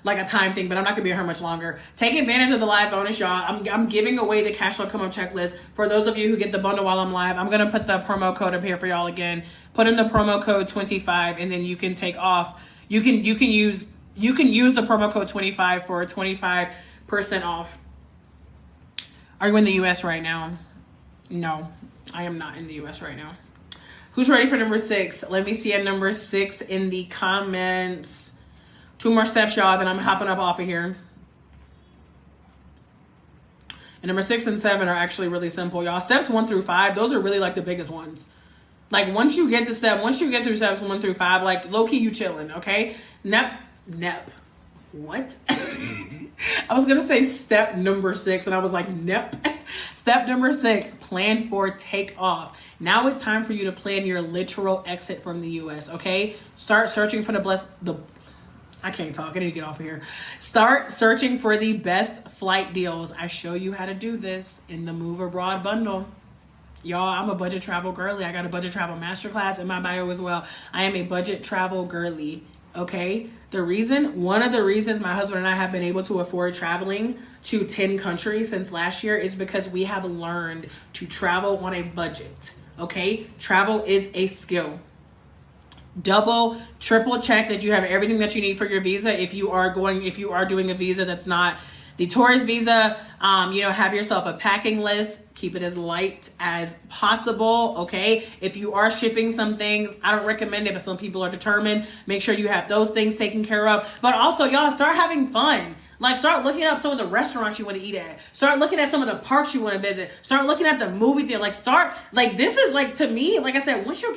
like a time thing, but I'm not gonna be here much longer. Take advantage of the live bonus, y'all. I'm giving away the cash flow come up checklist for those of you who get the bundle while I'm live. I'm gonna put the promo code up here for y'all again. Put in the promo code 25, and then you can take off. You can use the promo code 25 for 25% off. Are you in the US right now? No, I am not in the US right now. Who's ready for number 6? Let me see a number 6 in the comments. 2 more steps, y'all, then I'm hopping up off of here. And number 6 and 7 are actually really simple, y'all. Steps 1 through 5, those are really like the biggest ones. Like once you get through steps 1 through 5, like low key you chilling, okay? Nep. What? I was gonna say step number 6, and I was like, nep. Step number 6, plan for takeoff. Now it's time for you to plan your literal exit from the US, okay? Start searching for I can't talk. I need to get off of here. Start searching for the best flight deals. I show you how to do this in the Move Abroad bundle. Y'all, I'm a budget travel girly. I got a budget travel masterclass in my bio as well. I am a budget travel girly, okay? One of the reasons my husband and I have been able to afford traveling to 10 countries since last year is because we have learned to travel on a budget, okay? Travel is a skill. Double, triple check that you have everything that you need for your visa. If you are doing a visa that's not the tourist visa, have yourself a packing list. Keep it as light as possible, okay? If you are shipping some things, I don't recommend it, but some people are determined. Make sure you have those things taken care of. But also, y'all, start having fun. Like, start looking up some of the restaurants you want to eat at. Start looking at some of the parks you want to visit. Start looking at the movie theater. This is like, to me, like I said, once you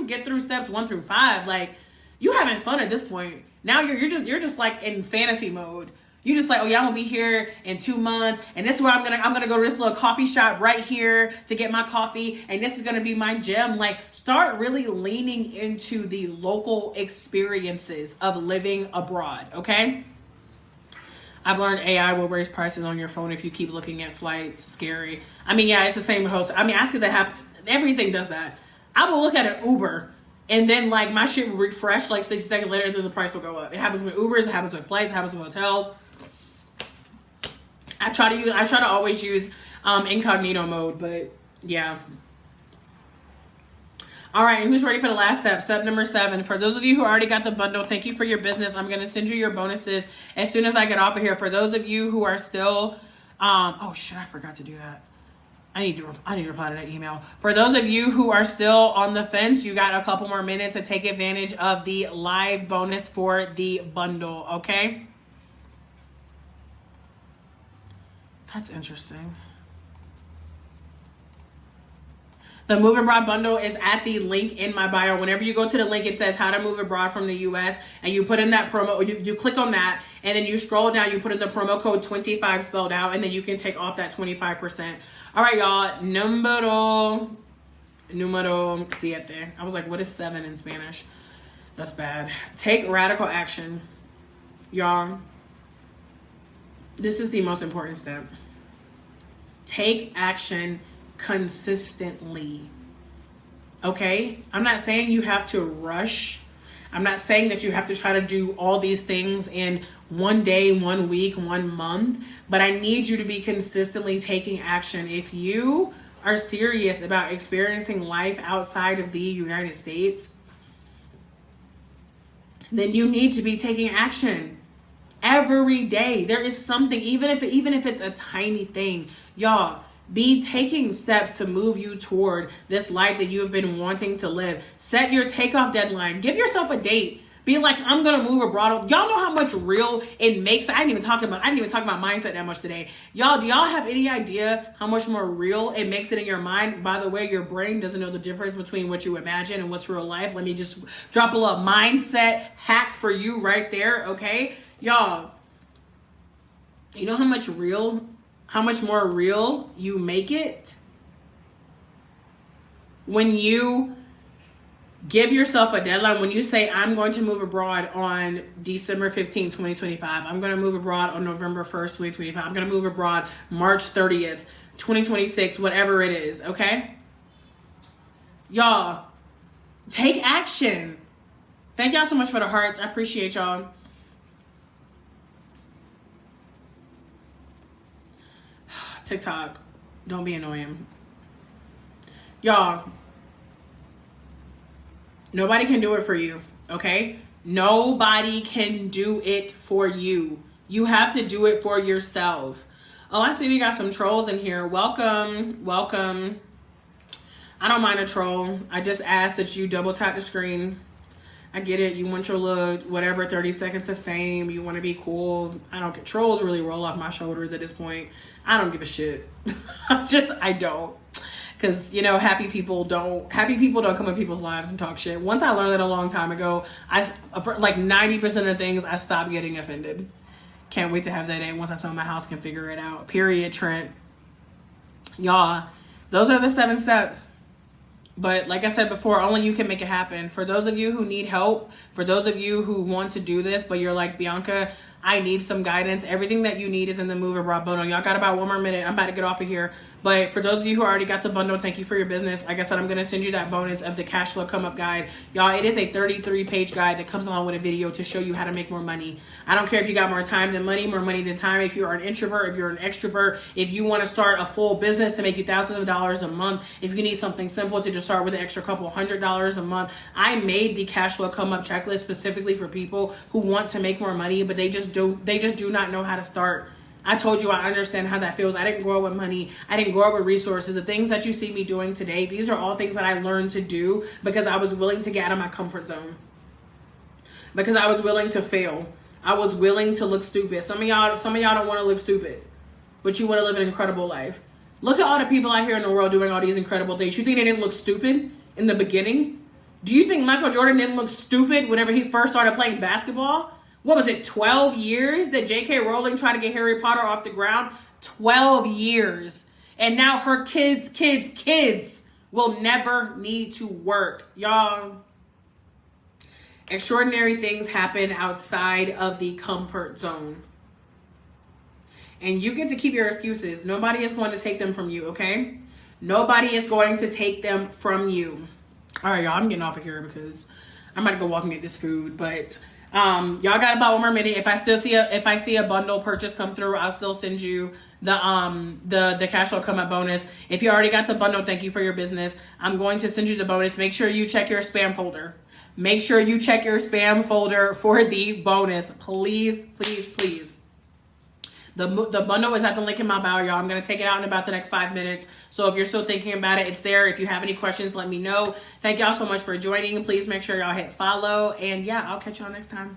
get through steps 1 through 5, like, you having fun at this point. Now you're just like in fantasy mode. You just like, oh yeah, I'm gonna be here in 2 months, and this is where I'm gonna go to this little coffee shop right here to get my coffee, and this is gonna be my gym. Like, start really leaning into the local experiences of living abroad, okay? I've learned AI will raise prices on your phone if you keep looking at flights. Scary. I mean, yeah, it's the same with hotels. I mean, I see that happen. Everything does that. I will look at an Uber and then like my shit will refresh like 60 seconds later, then the price will go up. It happens with Ubers, it happens with flights, it happens with hotels. I try to always use incognito mode, but yeah. All right, who's ready for the last step? Step number 7. For those of you who already got the bundle, thank you for your business. I'm going to send you your bonuses as soon as I get off of here. For those of you who are still, oh shit, I forgot to do that. I need to reply to that email. For those of you who are still on the fence, you got a couple more minutes to take advantage of the live bonus for the bundle, okay? That's interesting. The Move Abroad bundle is at the link in my bio. Whenever you go to the link, it says how to move abroad from the US, and you put in that promo, you click on that, and then you scroll down, you put in the promo code 25 spelled out, and then you can take off that 25%. All right, y'all. Numero siete. I was like, what is 7 in Spanish? That's bad. Take radical action. Y'all, this is the most important step. Take action consistently. Okay? I'm not saying you have to rush. I'm not saying that you have to try to do all these things in one day, 1 week, 1 month, but I need you to be consistently taking action. If you are serious about experiencing life outside of the United States, then you need to be taking action every day. There is something, even if it's a tiny thing, y'all. Be taking steps to move you toward this life that you have been wanting to live. Set your takeoff deadline. Give yourself a date. Be like, I'm gonna move abroad. Y'all know how much real it makes. I didn't even talk about mindset that much today. Y'all, do y'all have any idea how much more real it makes it in your mind? By the way, your brain doesn't know the difference between what you imagine and what's real life. Let me just drop a little mindset hack for you right there, okay? Y'all, you know how much more real you make it when you give yourself a deadline. When you say, I'm going to move abroad on December 15, 2025. I'm going to move abroad on November 1st, 2025. I'm going to move abroad March 30th, 2026, whatever it is, okay? Y'all, take action. Thank y'all so much for the hearts. I appreciate y'all. TikTok, don't be annoying. Y'all, nobody can do it for you, okay? Nobody can do it for you. You have to do it for yourself. Oh, I see we got some trolls in here. Welcome. I don't mind a troll. I just ask that you double tap the screen. I get it. You want your little, whatever, 30 seconds of fame. You want to be cool. I don't get trolls really roll off my shoulders at this point. I don't give a shit. I don't. Because, happy people don't come in people's lives and talk shit. Once I learned that a long time ago, for like 90% of the things, I stopped getting offended. Can't wait to have that day once I sell my house, can figure it out. Period, Trent. Y'all, those are the 7 steps. But like I said before, only you can make it happen. For those of you who need help, for those of you who want to do this, but you're like, Bianca, I need some guidance. Everything that you need is in the Move Abroad bundle. Y'all got about 1 more minute. I'm about to get off of here. But for those of you who already got the bundle, thank you for your business. Like I said, I'm going to send you that bonus of the cash flow come up guide. Y'all, it is a 33-page guide that comes along with a video to show you how to make more money. I don't care if you got more time than money, more money than time. If you're an introvert, if you're an extrovert, if you want to start a full business to make you thousands of dollars a month, if you need something simple to just start with an extra couple $100 a month. I made the cash flow come up checklist specifically for people who want to make more money, but they just do not know how to start. I told you I understand how that feels. I didn't grow up with money. I didn't grow up with resources. The things that you see me doing today, these are all things that I learned to do because I was willing to get out of my comfort zone. Because I was willing to fail. I was willing to look stupid. Some of y'all don't want to look stupid, but you want to live an incredible life. Look at all the people out here in the world doing all these incredible things. You think they didn't look stupid in the beginning? Do you think Michael Jordan didn't look stupid whenever he first started playing basketball? What was it, 12 years that J.K. Rowling tried to get Harry Potter off the ground? 12 years. And now her kids will never need to work. Y'all, extraordinary things happen outside of the comfort zone. and you get to keep your excuses. Nobody is going to take them from you, okay? Nobody is going to take them from you. All right, y'all, I'm getting off of here because I'm about to go walk and get this food. But y'all got about 1 more minute. If I see a bundle purchase come through, I'll still send you the cash flow come up bonus. If you already got the bundle, thank you for your business. I'm going to send you the bonus. Make sure you check your spam folder. Make sure you check your spam folder for the bonus. Please, please, please. The bundle is at the link in my bio, y'all. I'm going to take it out in about the next 5 minutes. So if you're still thinking about it, it's there. If you have any questions, let me know. Thank y'all so much for joining. Please make sure y'all hit follow. And yeah, I'll catch y'all next time.